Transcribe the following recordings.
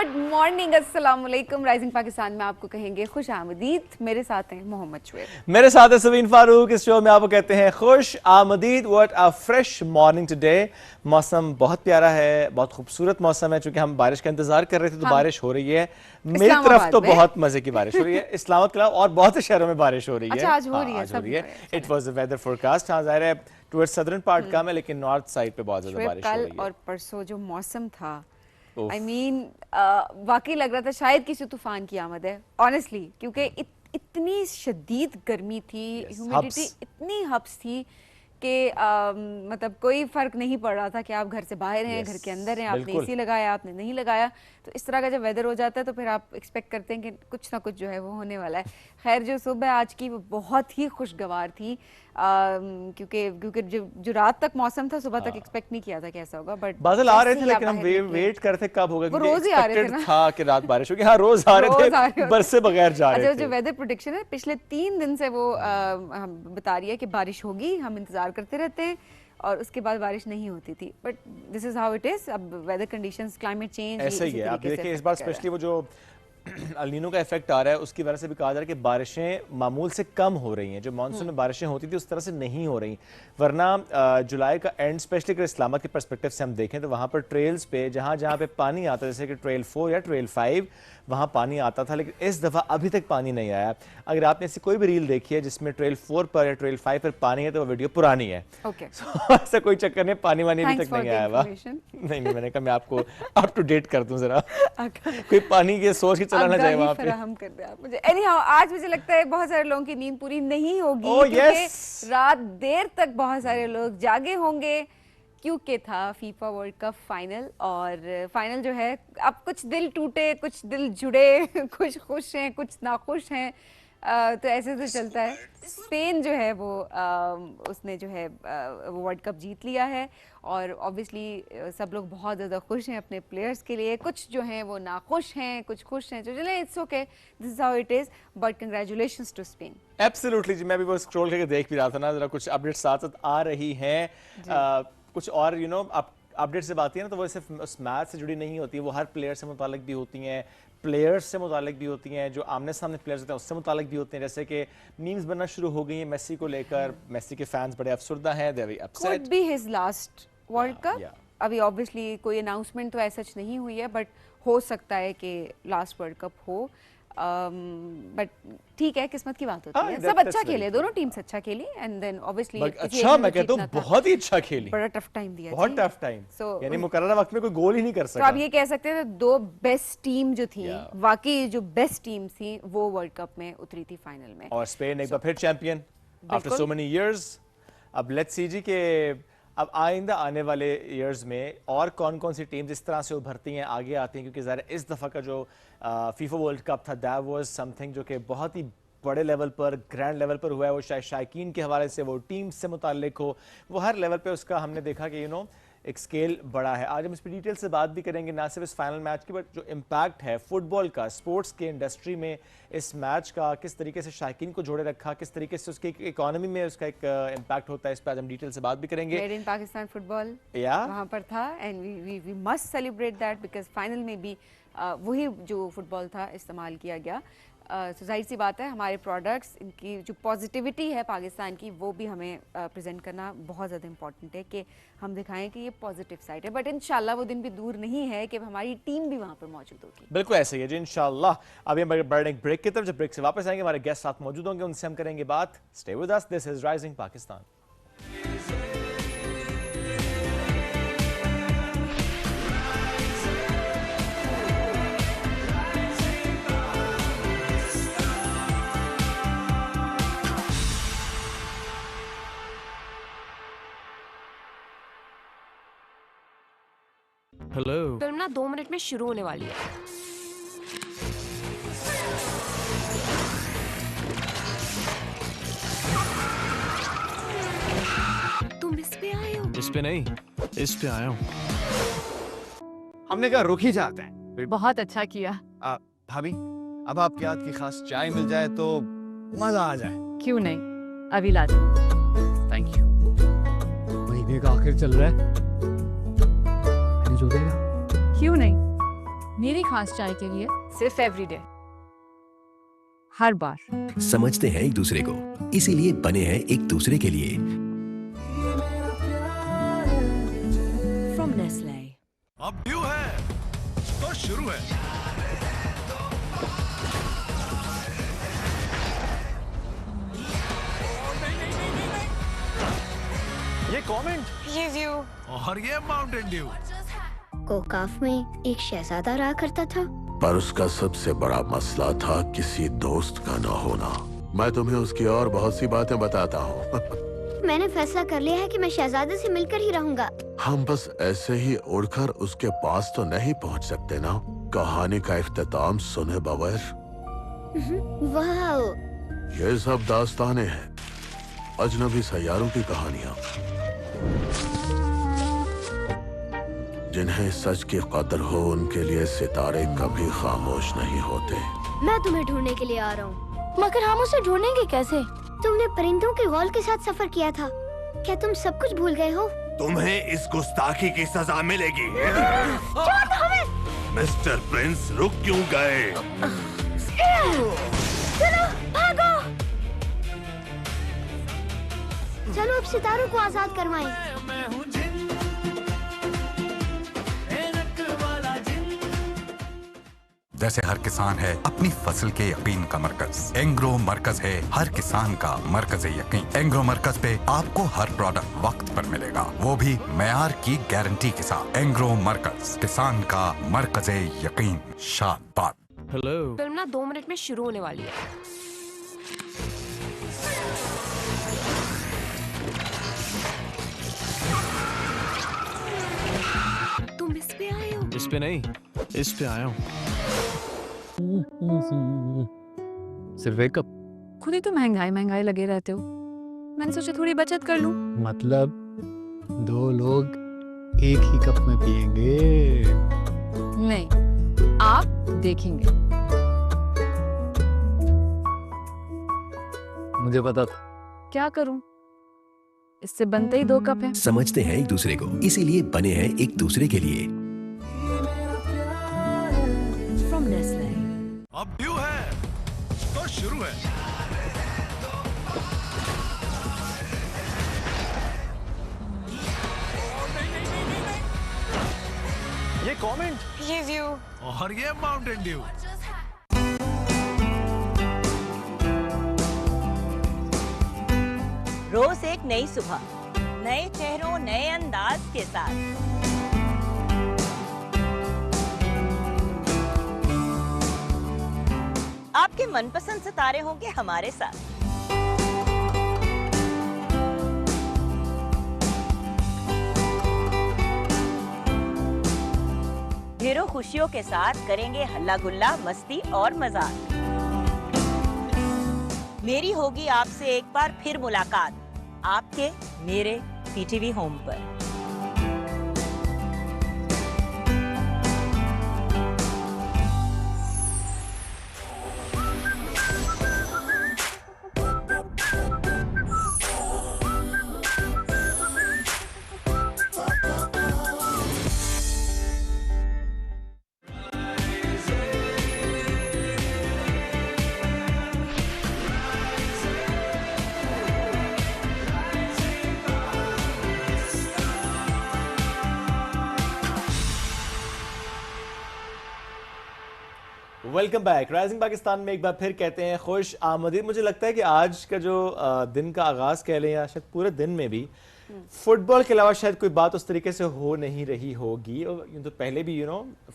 Good morning, अस्सलाम वालेकुम। Rising Pakistan में आपको कहेंगे खुश आमदीद। मेरे साथ हैं मोहम्मद शुएब, मेरे साथ है सबीन फारूक। इस शो में आपको कहते हैं खुश आमदीद। What a fresh morning today. मौसम बहुत प्यारा है, बहुत खूबसूरत मौसम है। चूंकि हम बारिश का इंतजार कर रहे थे तो बारिश हो रही है। मेरी तरफ तो बहुत मजे की बारिश हो रही है इस्लामाबाद के अलावा और बहुत से शहरों में बारिश हो रही है। अच्छा, आज हो रही है, आज हो रही है। It was the weather forecast. हाँ, जाहिर है टुवर्ड्स सदर्न पार्ट कम है, लेकिन नॉर्थ साइड पे बहुत ज्यादा बारिश हो रही है। कल और परसों जो मौसम था, I mean, वाकई लग रहा था शायद किसी तूफान की आमद है, ऑनेस्टली। क्योंकि इतनी शदीद गर्मी थी, ह्यूमिडिटी इतनी हब्स थी कि मतलब कोई फर्क नहीं पड़ रहा था कि आप घर से बाहर हैं, घर के अंदर हैं, आपने एसी लगाया, आपने नहीं लगाया। तो इस तरह का जब वेदर हो जाता है तो फिर आप एक्सपेक्ट करते हैं कि कुछ ना कुछ जो है वो होने वाला है। खैर, जो सुबह आज की वो बहुत ही खुशगवार थी, क्योंकि जो रात तक मौसम था, सुबह तक एक्सपेक्ट नहीं किया था कैसा होगा। बट बादल आ रहे थे, लेकिन हम वेट करते कब होगा, क्योंकि रोज ही आ रहे थे ना। था कि रात बारिश होगी। हाँ, रोज आ रहे थे, बरसे बगैर जा रहे थे। जो वेदर प्रेडिक्शन है पिछले 3 दिन से वो बता रही है कि बारिश होगी, हम इंतजार करते रहते हैं और उसके बाद बारिश नहीं होती थी। But this is how it is. अब वेदर कंडीशंस, क्लाइमेट चेंज ऐसा ही है। आप देखिए, इस बार स्पेशली वो जो अल नीनो का इफेक्ट आ रहा है, उसकी वजह से भी कहा जा रहा है कि बारिशें मामूल से कम हो रही हैं। जो मानसून में बारिशें होती थी उस तरह से नहीं हो रही। वरना जुलाई का एंड, स्पेशली अगर इस्लामाबाद के पर्सपेक्टिव से हम देखें तो वहाँ पर ट्रेल्स पे जहाँ जहाँ पे पानी आता है, जैसे कि ट्रेल 4 या ट्रेल 5, वहाँ पानी आता था, लेकिन इस दफ़ा अभी तक पानी नहीं आया। अगर आपने ऐसी कोई भी रील देखी है जिसमें ट्रेल 4 पर या ट्रेल 5 पर पानी है तो वो वीडियो पुरानी है। ऐसा कोई चक्कर नहीं, पानी वानी अभी तक नहीं आया हुआ। नहीं, मैंने कहा मैं आपको अप टू डेट कर दूं जरा। कोई पानी के सोच के चलाना चाहिए वहाँ पे। हम कर दे आप मुझे। एनीहाउ, आज मुझे लगता है बहुत सारे लोगों की नींद पूरी नहीं होगी, क्योंकि रात देर तक बहुत सारे लोग जागे होंगे, क्योंकि था फीफा वर्ल्ड कप फाइनल। और फाइनल जो है, अब कुछ दिल टूटे, कुछ दिल जुड़े, कुछ खुश हैं, कुछ नाखुश हैं। तो ऐसे तो चलता है। स्पेन जो है वो उसने जो है वो वर्ल्ड कप जीत लिया है और ऑब्वियसली सब लोग बहुत ज़्यादा खुश हैं अपने प्लेयर्स के लिए। कुछ जो हैं वो नाखुश हैं, कुछ खुश हैं। तो चलें, it's okay, this is how it is, but congratulations to Spain. Absolutely जी, मैं भी वो स्क्रॉल करके देख भी रहा था ना, जरा कुछ अपडेट्स साथ साथ आ रही हैं। कुछ और अपडेट से बात है ना, तो वो सिर्फ उस मैच से जुड़ी नहीं होती है, वो हर प्लेयर से मुतालिक भी होती हैं, प्लेयर्स से मुतालिक भी होती हैं, जो आमने सामने प्लेयर्स होते हैं उससे मुतालिक भी होते हैं। जैसे कि मीम्स बनना शुरू हो गई हैं मेसी को लेकर। मेसी के फैंस बड़े अफसरदा हैं, they are very upset. Could be his last world cup. अभी ऑब्वियसली कोई अनाउंसमेंट तो ऐसा नहीं हुई है, बट हो सकता है कि लास्ट वर्ल्ड कप हो। बट ठीक है, किस्मत की बात होती है। सब अच्छा खेले, दोनों टीम्स अच्छा खेली, एंड देन ऑब्वियसली अच्छा, मैं कहता हूं बहुत ही अच्छा खेली, बड़ा टफ टाइम दिया, बहुत टफ टाइम। यानी मुकर्रर वक्त में कोई गोल ही नहीं कर सका। तो आप ये कह सकते हैं, दो बेस्ट टीम जो थी, वाकई जो बेस्ट टीम थी, वो वर्ल्ड कप में उतरी थी फाइनल में। और स्पेन एक बार फिर champion after so many years. अब लेट्स सी जी के अब आइंदा आने वाले ईयर्स में और कौन कौन सी टीम्स इस तरह से उभरती हैं, आगे आती हैं। क्योंकि ज़ाहिर इस दफ़ा का जो फीफा वर्ल्ड कप था, दैट वाज समथिंग जो कि बहुत ही बड़े लेवल पर, ग्रैंड लेवल पर हुआ है। वो शायद शायकीन के हवाले से, वो टीम से मुताल्लिक हो, वो हर लेवल पे उसका हमने देखा कि एक स्केल बड़ा है। आज हम इस पर डिटेल से बात भी करेंगे, ना सिर्फ इस फाइनल मैच की, बट जो इम्पैक्ट है फुटबॉल का, स्पोर्ट्स के इंडस्ट्री में इस मैच का, किस तरीके से शायकीन को जोड़े रखा, किस तरीके से उसकी इकोनॉमी में उसका एक इम्पैक्ट होता है। इस पर आज हम डिटेल से बात भी करेंगे। मेड इन पाकिस्तान फुटबॉल वहाँ पर था, and we must celebrate that, because final में भी वही जो फुटबॉल था इस्तेमाल किया गया। तो जाहिर सी बात है, हमारे प्रोडक्ट्स, इनकी जो पॉजिटिविटी है पाकिस्तान की, वो भी हमें प्रेजेंट करना बहुत ज़्यादा इंपॉर्टेंट है कि हम दिखाएं कि ये पॉजिटिव साइड है। बट इंशाल्लाह वो दिन भी दूर नहीं है कि हमारी टीम भी वहाँ पर मौजूद होगी। बिल्कुल ऐसे ही है जी, इंशाल्लाह। अभी हम बढ़ेंगे एक ब्रेक की तरफ। जब ब्रेक से वापस आएंगे, हमारे गेस्ट साथ मौजूद होंगे, उनसे हम करेंगे बात। Stay with us, this is rising Pakistan. Hello. Film ना 2 मिनट में शुरू होने वाली है। तुम इस पे आए हो? इस पे नहीं, इस पे आया हूँ। हमने कहा रुक ही जाते हैं। बहुत अच्छा किया। भाभी, अब आपके हाथ की खास चाय मिल जाए तो मजा आ जाए। क्यों नहीं, अभी ला दो। Thank you. महीने का आखिर चल रहा है, मैंने जो देगा। क्यों नहीं, मेरी खास चाय के लिए सिर्फ एवरीडे। हर बार। समझते हैं एक दूसरे को, इसीलिए बने हैं एक दूसरे के लिए। From Nestle. अब ड्यू है तो शुरू है। ये कमेंट, ये व्यू और ये माउंटेन ड्यू। कोकाफ में एक शहजादा रहा करता था। पर उसका सबसे बड़ा मसला था किसी दोस्त का न होना। मैं तुम्हें उसकी और बहुत सी बातें बताता हूँ। मैंने फैसला कर लिया है कि मैं शहजादे से मिलकर ही रहूंगा। हम बस ऐसे ही उड़कर उसके पास तो नहीं पहुँच सकते ना। कहानी का इख्तिताम सुने बगैर। वाह, ये सब दास्तानें हैं, अजनबी सैयारों की कहानियाँ, जिन्हें सच की कदर हो उनके लिए सितारे कभी खामोश नहीं होते। मैं तुम्हें ढूंढने के लिए आ रहा हूँ। मगर हम उसे ढूंढेंगे कैसे? तुमने परिंदों के गौल के साथ सफर किया था। क्या तुम सब कुछ भूल गए हो? तुम्हें इस गुस्ताखी की सजा मिलेगी। मिस्टर प्रिंस रुक क्यों गए? चलो भागो। चलो अब सितारों को आजाद करवाएं। जैसे हर किसान है अपनी फसल के यकीन का मरकज, एंग्रो मरकज है हर किसान का मरकज यकीन। एंग्रो मरकज पे आपको हर प्रोडक्ट वक्त पर मिलेगा, वो भी मेयार की गारंटी के साथ। एंग्रो मरकज, किसान का मरकज यकीन। शाबाश। हेलो। फिल्म ना 2 मिनट में शुरू होने वाली है। तुम इस पे आए हो? इस पे नहीं, इस पे आया हूँ। सिर्फ एक कप? खुद ही तो महंगाई लगे रहते हो। मैंने सोचा थोड़ी बचत कर लूं। मतलब 2 लोग एक ही कप में पिएंगे? नहीं, आप देखेंगे। मुझे पता था। क्या करूं? इससे बनते ही 2 कप हैं। समझते हैं एक दूसरे को, इसीलिए बने हैं एक दूसरे के लिए। From Nestle. अब ड्यू है तो शुरू है। ये कमेंट, ये व्यू और ये माउंटेन ड्यू। रोज एक नई सुबह, नए चेहरों, नए अंदाज के साथ। आपके मनपसंद सितारे होंगे हमारे साथ। ढेरों खुशियों के साथ करेंगे हल्ला गुल्ला, मस्ती और मजाक। मेरी होगी आपसे एक बार फिर मुलाकात, आपके मेरे पीटीवी होम पर। Welcome back. राइजिंग पाकिस्तान में एक बार फिर कहते हैं खुश आमदीद। मुझे लगता है कि आज का जो दिन का आगाज कह लें या शायद पूरे दिन में भी फुटबॉल के अलावा शायद कोई बात उस तरीके से हो नहीं रही होगी। तो पहले भी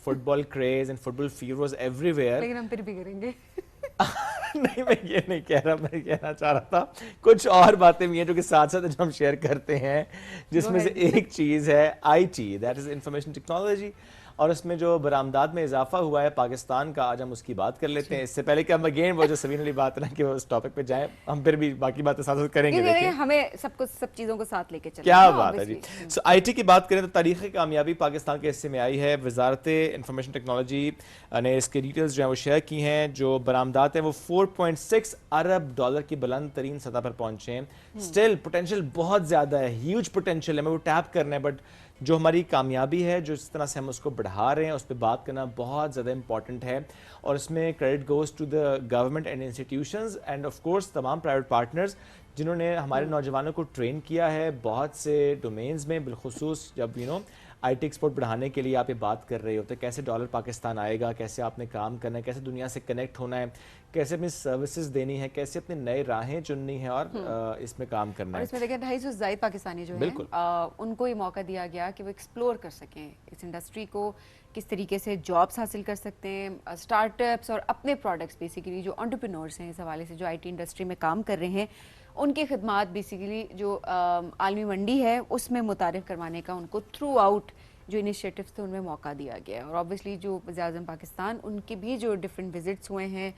football craze and football fever was everywhere. लेकिन हम फिर भी करेंगे। नहीं, मैं ये नहीं कह रहा, मैं कहना चाह रहा था कुछ और बातें भी हैं जो कि साथ साथ जो हम शेयर करते हैं, जिसमें से एक चीज़ है IT, that is information technology, और उसमें जो बरामदात में इजाफा हुआ है पाकिस्तान का, आज हम उसकी बात कर लेते हैं। इससे पहले कि हम अगेन वो जो सवीन वाली बात ना कि वो उस टॉपिक पे जाएं, हम फिर भी बाकी बातें साथ साथ करेंगे। देखिए हमें सब चीज़ों को साथ लेके चलना। क्या बात है जी। सो आईटी की बात करें तो तारीख़ कामयाबी पाकिस्तान के हिस्से में आई है। वजारत इंफॉर्मेशन टेक्नोलॉजी ने इसके डिटेल्स जो है वो शेयर की हैं। जो बरामदात हैं वो $4.6 अरब की बुलंद तरीन सतह पर पहुंचे हैं। स्टिल पोटेंशियल बहुत ज़्यादा है, ह्यूज पोटेंशियल है, हमें वो टैप करना है, बट जो हमारी कामयाबी है, जो जिस तरह से हम उसको बढ़ा रहे हैं, उस पर बात करना बहुत ज़्यादा इंपॉर्टेंट है। और इसमें credit goes to the government and institutions and of course तमाम प्राइवेट पार्टनर्स जिन्होंने हमारे नौजवानों को ट्रेन किया है बहुत से डोमेन्स में, बिलखुसूस जब IT एक्सपोर्ट बढ़ाने के लिए आप ये बात कर रहे होते, कैसे डॉलर पाकिस्तान आएगा, कैसे आपने काम करना है, कैसे दुनिया से कनेक्ट होना है, कैसे अपनी सर्विसेज देनी है, कैसे अपनी नई राहें चुननी है और इसमें काम करना है। इसमें देखिए 250 से ज़ायद पाकिस्तानी जो हैं उनको ये मौका दिया गया कि वो एक्सप्लोर कर सकें इस इंडस्ट्री को, किस तरीके से जॉब्स हासिल कर सकते हैं, स्टार्टअप्स और अपने प्रोडक्ट्स बेसिकली जो एंटरप्रेन्योर्स हैं इस हवाले से जो IT इंडस्ट्री में काम कर रहे हैं उनके खिदमात बेसिकली जो आलमी मंडी है उसमें मुतारिफ करवाने का उनको थ्रू आउट जो इनिशिएटिव्स थे उनमें मौका दिया गया है। और ऑब्वियसली जो वज़ीर-ए-आज़म पाकिस्तान उनके भी जो डिफरेंट विजिट्स हुए हैं,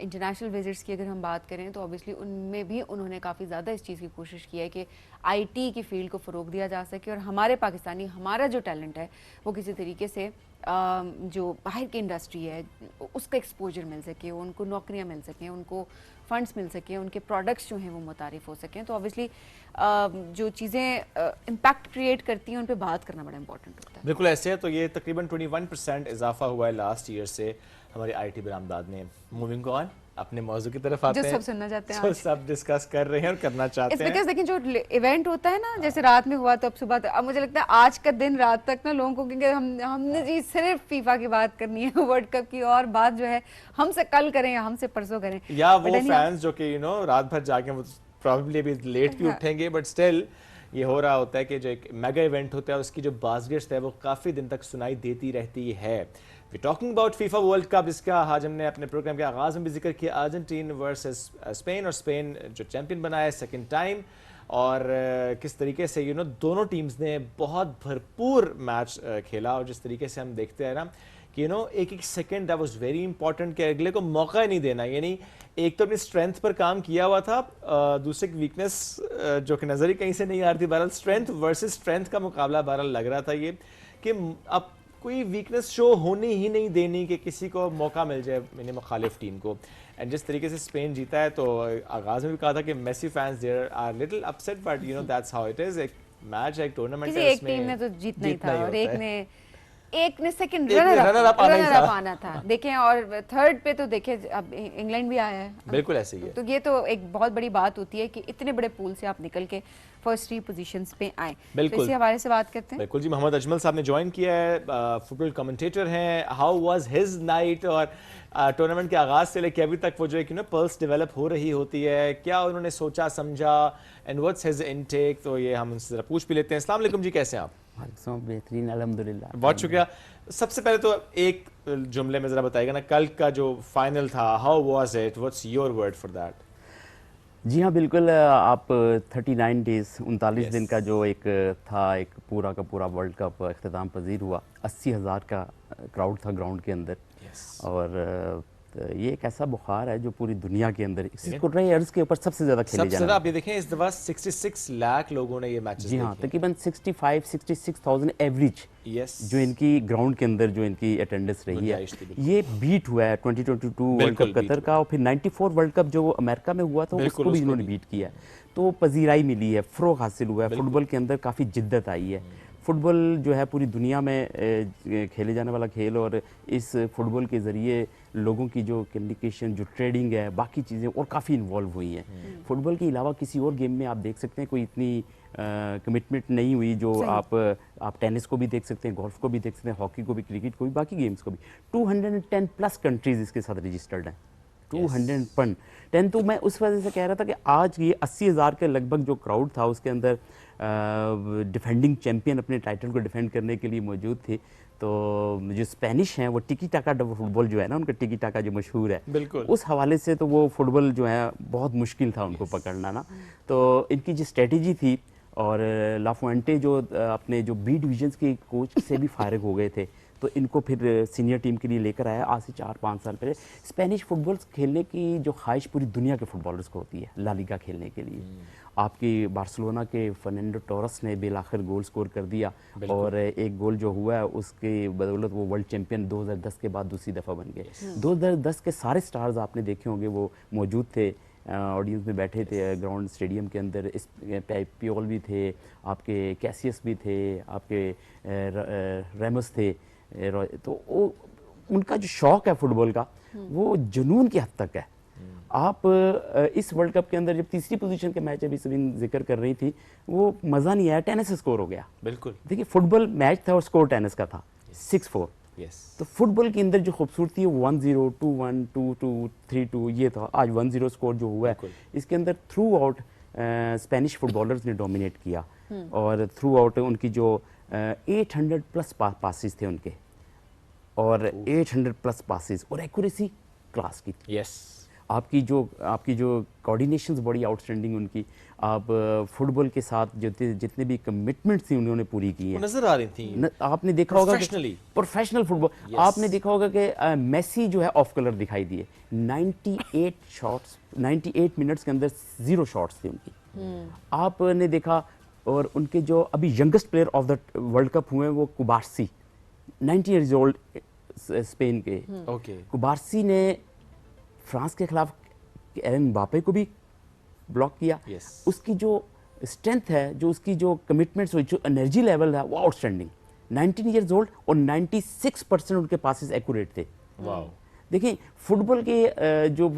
इंटरनेशनल विजिट्स की अगर हम बात करें तो ऑब्वियसली उनमें भी उन्होंने काफ़ी ज़्यादा इस चीज़ की कोशिश की है कि IT की फील्ड को फ़रोग दिया जा सके और हमारे पाकिस्तानी हमारा जो टैलेंट है वो किसी तरीके से जो बाहर की इंडस्ट्री है उसका एक्सपोजर मिल सके, उनको नौकरियां मिल सकें, उनको फंड्स मिल सकें, उनके प्रोडक्ट्स जो हैं वो मुतारिफ हो सकें। तो ऑब्वियसली जो चीज़ें इम्पैक्ट क्रिएट करती हैं उन पर बात करना बड़ा इंपॉर्टेंट होता है। बिल्कुल ऐसे है। तो ये तकरीबन 21% इजाफा हुआ है लास्ट ईयर से हमारी IT बरामदात में। मूविंग ऑन अपने मौजू की तरफ आते हैं, जो सब सुनना चाहते हैं, जो सब डिस्कस कर रहे हैं और करना चाहते हैं। देखिए जो इवेंट होता है ना, जैसे रात में हुआ तो अब सुबह अब मुझे लगता है आज का दिन रात तक ना लोगों को, क्योंकि हमने जी सिर्फ फीफा की बात करनी है, वर्ल्ड कप की, और बात जो है हमसे कल करें या हमसे परसों करें, या वो फैंस जो कि रात भर जाके वो प्रॉब्लली अभी लेट भी उठेंगे, बट स्टिल ये हो रहा होता है कि जो एक मेगा इवेंट होता है उसकी जो बास्केट्स है वो काफ़ी दिन तक सुनाई देती रहती है। We talking about FIFA world cup, जिसका आज हमने अपने प्रोग्राम के आगाज़ में भी जिक्र किया। अर्जेंटीना वर्सेस स्पेन, और स्पेन जो चैंपियन बना है सेकेंड टाइम, और किस तरीके से दोनों टीम्स ने बहुत भरपूर मैच खेला। और जिस तरीके से हम देखते हैं ना कि एक एक second that was very important कि अगले को मौका ही नहीं देना। यानी एक तो अपनी स्ट्रेंथ पर काम किया हुआ था, दूसरे की वीकनेस जो कि नज़र ही कहीं से नहीं आ रही थी। बहरहाल स्ट्रेंथ वर्सेस स्ट्रेंथ का मुकाबला बहरहाल लग रहा था ये कि अब कोई वीकनेस शो होनी ही नहीं देनी कि किसी को मौका मिल जाए मैंने मुखालिफ टीम को। एंड जिस तरीके से स्पेन जीता है तो आगाज़ में भी कहा था कि Messi fans there are little upset, but that's how it is. एक मैच, एक टूर्नामेंट है, एक टीम ने तो जीतना ही था और एक ने सेकंड रनर अप आना था। देखें और थर्ड पे तो देखें अब इंग्लैंड भी आया है, बिल्कुल ऐसे ही है। तो ये तो एक बहुत बड़ी बात होती है कि इतने बड़े पूल से आप निकल के फर्स्ट 3 पोजीशंस पे आए। बिल्कुल, तो इसी हवाले से बात करते हैं। बिल्कुल जी, मोहम्मद अजमल साहब ने ज्वाइन किया है, फुटबॉल कमेंटेटर हैं। हाउ वाज हिज नाइट, और टूर्नामेंट के आगाज से लेकर अभी तक वो जो है पल्स डेवलप हो रही होती है, क्या उन्होंने सोचा समझा, एंड व्हाट्स हिज इनटेक, तो ये हम उनसे जरा पूछ भी लेते हैं। अस्सलाम वालेकुम जी, कैसे हैं आप? बेहतरीन अल्हम्दुलिल्लाह। बहुत शुक्रिया। सबसे पहले तो एक जुमले में जरा बताइएगा ना, कल का जो फाइनल था, how was it, what's your word for that? जी हाँ, बिल्कुल। आप 39 डेज 39 दिन का जो एक था, एक पूरा का पूरा वर्ल्ड कप अख्ताम पजीर हुआ। 80,000 का क्राउड था ग्राउंड के अंदर। और ये एक ऐसा बुखार है जो पूरी दुनिया के अंदर अर्ज के ऊपर सबसे ज़्यादा खेले जा रहे हैं। आप ये देखें इस दफ़ा 66 लाख लोगों ने ये मैच जी हाँ, तकरीबन 65-66,000 एवरेज जो इनकी ग्राउंड के अंदर जो इनकी अटेंडेंस रही है, ये बीट हुआ है 2022 वर्ल्ड कप कतर का, और फिर 94 वर्ल्ड कप जो अमेरिका में हुआ था उसको भी इन्होंने बीट किया। तो पजीराई मिली है, फ़रोग हासिल हुआ है, फुटबॉल के अंदर काफ़ी जिद्दत आई है। फुटबॉल जो है पूरी दुनिया में खेले जाने वाला खेल, और इस फुटबॉल के ज़रिए लोगों की जो कम्युनिकेशन, जो ट्रेडिंग है, बाकी चीज़ें और काफ़ी इन्वॉल्व हुई हैं। फुटबॉल के अलावा किसी और गेम में आप देख सकते हैं कोई इतनी कमिटमेंट नहीं हुई जो आप टेनिस को भी देख सकते हैं, गोल्फ को भी देख सकते हैं, हॉकी को भी, क्रिकेट को भी, बाकी गेम्स को भी। 210 प्लस कंट्रीज़ इसके साथ रजिस्टर्ड हैं। 210। तो मैं उस वजह से कह रहा था कि आज ये 80,000 के लगभग जो क्राउड था उसके अंदर डिफेंडिंग चैंपियन अपने टाइटल को डिफेंड करने के लिए मौजूद थे। तो जो स्पेनिश हैं वो टिकी टाका फुटबॉल जो है ना, उनका टिकी टाका जो मशहूर है, बिल्कुल उस हवाले से तो वो फुटबॉल जो है बहुत मुश्किल था उनको पकड़ना ना। तो इनकी जो स्ट्रेटजी थी, और लाफुएंटे जो अपने जो बी डिवीजन्स के कोच से भी फारिग हो गए थे, तो इनको फिर सीनियर टीम के लिए लेकर आया आज से 4-5 साल पहले। स्पेनिश फुटबॉल खेलने की जो ख्वाहिश पूरी दुनिया के फुटबॉलर्स को होती है, ला लीगा खेलने के लिए। आपकी बार्सिलोना के फर्नांडो टोरस ने बेलाखिर गोल स्कोर कर दिया, और एक गोल जो हुआ है उसके बदौलत वो वर्ल्ड चैंपियन 2010 के बाद दूसरी दफ़ा बन गए। 2010 के सारे स्टार्स आपने देखे होंगे वो मौजूद थे। ऑडियंस में बैठे थे ग्राउंड स्टेडियम के अंदर। इस पियोल भी थे, आपके कैसियस भी थे, आपके रेमस थे, तो वो उनका जो शौक़ है फुटबॉल का वो जुनून की हद तक है। आप इस वर्ल्ड कप के अंदर जब तीसरी पोजीशन के मैच अभी सभी जिक्र कर रही थी, वो मज़ा नहीं आया, टेनिस स्कोर हो गया। बिल्कुल देखिए फुटबॉल मैच था और स्कोर टेनिस का था 6-4। तो फुटबॉल के अंदर जो खूबसूरती है 1-0, 2-1, 2-2, 3-2 ये था। आज 1-0 स्कोर जो हुआ है इसके अंदर थ्रू आउट स्पेनिश फुटबॉलर्स ने डोमिनेट किया और थ्रू आउट उनकी जो 800 प्लस पासिस थे उनके, और 800 प्लस पासिस और एक्यूरेसी क्लास की। आपकी जो कोऑर्डिनेशंस बड़ी आउटस्टैंडिंग उनकी। आप फुटबॉल के साथ जितने भी कमिटमेंट्स थी उन्होंने पूरी की हैं, नजर आ रही थी। आपने देखा होगा प्रोफेशनल फुटबॉल। आपने देखा होगा कि मेसी जो है ऑफ कलर दिखाई दिए। 98 मिनट्स के अंदर 0 शॉट्स थे उनकी। आपने देखा, और उनके जो अभी youngest player of the world cup हुए वो कुबार्सी, 90 ईयर्स ओल्ड, स्पेन के। कुबार्सी ने फ्रांस के खिलाफ एलन एम्बापे को भी ब्लॉक किया। उसकी जो स्ट्रेंथ है, जो उसकी जो कमिटमेंट्स, जो एनर्जी लेवल है वो आउटस्टैंडिंग। 19 ईयर्स ओल्ड और 96% उनके पासेस एक्यूरेट थे। देखिए फुटबॉल के जो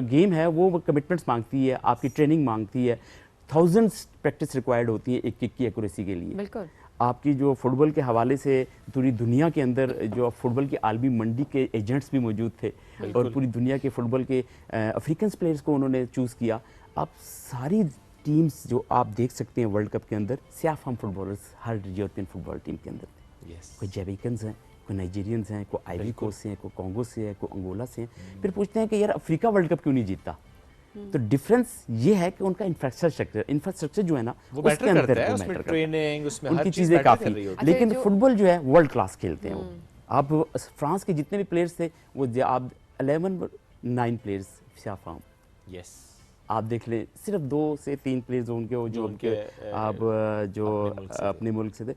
गेम है वो कमिटमेंट्स मांगती है, आपकी ट्रेनिंग मांगती है, थाउजेंड्स प्रैक्टिस रिक्वायर्ड होती है एक की एक्यूरेसी के लिए। बिल्कुल। आपकी जो फुटबॉल के हवाले से पूरी दुनिया के अंदर जो फुटबॉल की आलमी मंडी के एजेंट्स भी मौजूद थे और पूरी दुनिया के फुटबॉल के अफ्रीकन प्लेयर्स को उन्होंने चूज़ किया। आप सारी टीम्स जो आप देख सकते हैं वर्ल्ड कप के अंदर, सियाफाम फुटबॉलर्स हर यूरोपियन फुटबॉल टीम के अंदर थे। कोई जैमेइकन्स हैं, कोई नाइजीरियंस हैं, कोई आइवरी कोस्ट से हैं, कोई कॉन्गो से है, कोई अंगोला से हैं। फिर पूछते हैं कि यार अफ्रीका वर्ल्ड कप क्यों नहीं जीतता? तो डिफरेंस ये है कि उनका इंफ्रास्ट्रक्चर जो है ना वो उसके अंदर है, उसमें ट्रेनिंग, उसमें उनकी चीज़ें काफ़ी, लेकिन फुटबॉल जो है वर्ल्ड क्लास खेलते हैं वो। आप फ्रांस के जितने भी प्लेयर्स थे वो आप 11-9 प्लेयर्स सियाफाम, आप देख लें, सिर्फ 2 से 3 प्लेयर्स उनके आप जो अपने मुल्क से थे।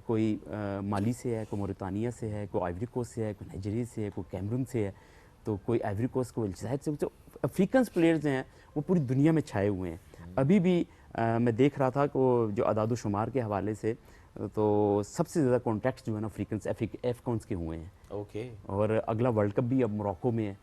कोई माली से है, कोई मोरितानिया से है, कोई आइवरी कोस्ट से है, कोई नाइजीरिया से है, कोई कैमरून से है, तो कोई आइवरी कोस्ट, कोई अल्जायर से। जो अफ्रीकन प्लेयर्स हैं वो पूरी दुनिया में छाए हुए हैं। अभी भी मैं देख रहा था कि जो अदाद शुमार के हवाले से तो सबसे ज़्यादा कॉन्टैक्ट्स जो है ना अफ्रीकन्स के हुए हैं। और अगला वर्ल्ड कप भी अब मोरक्को में है।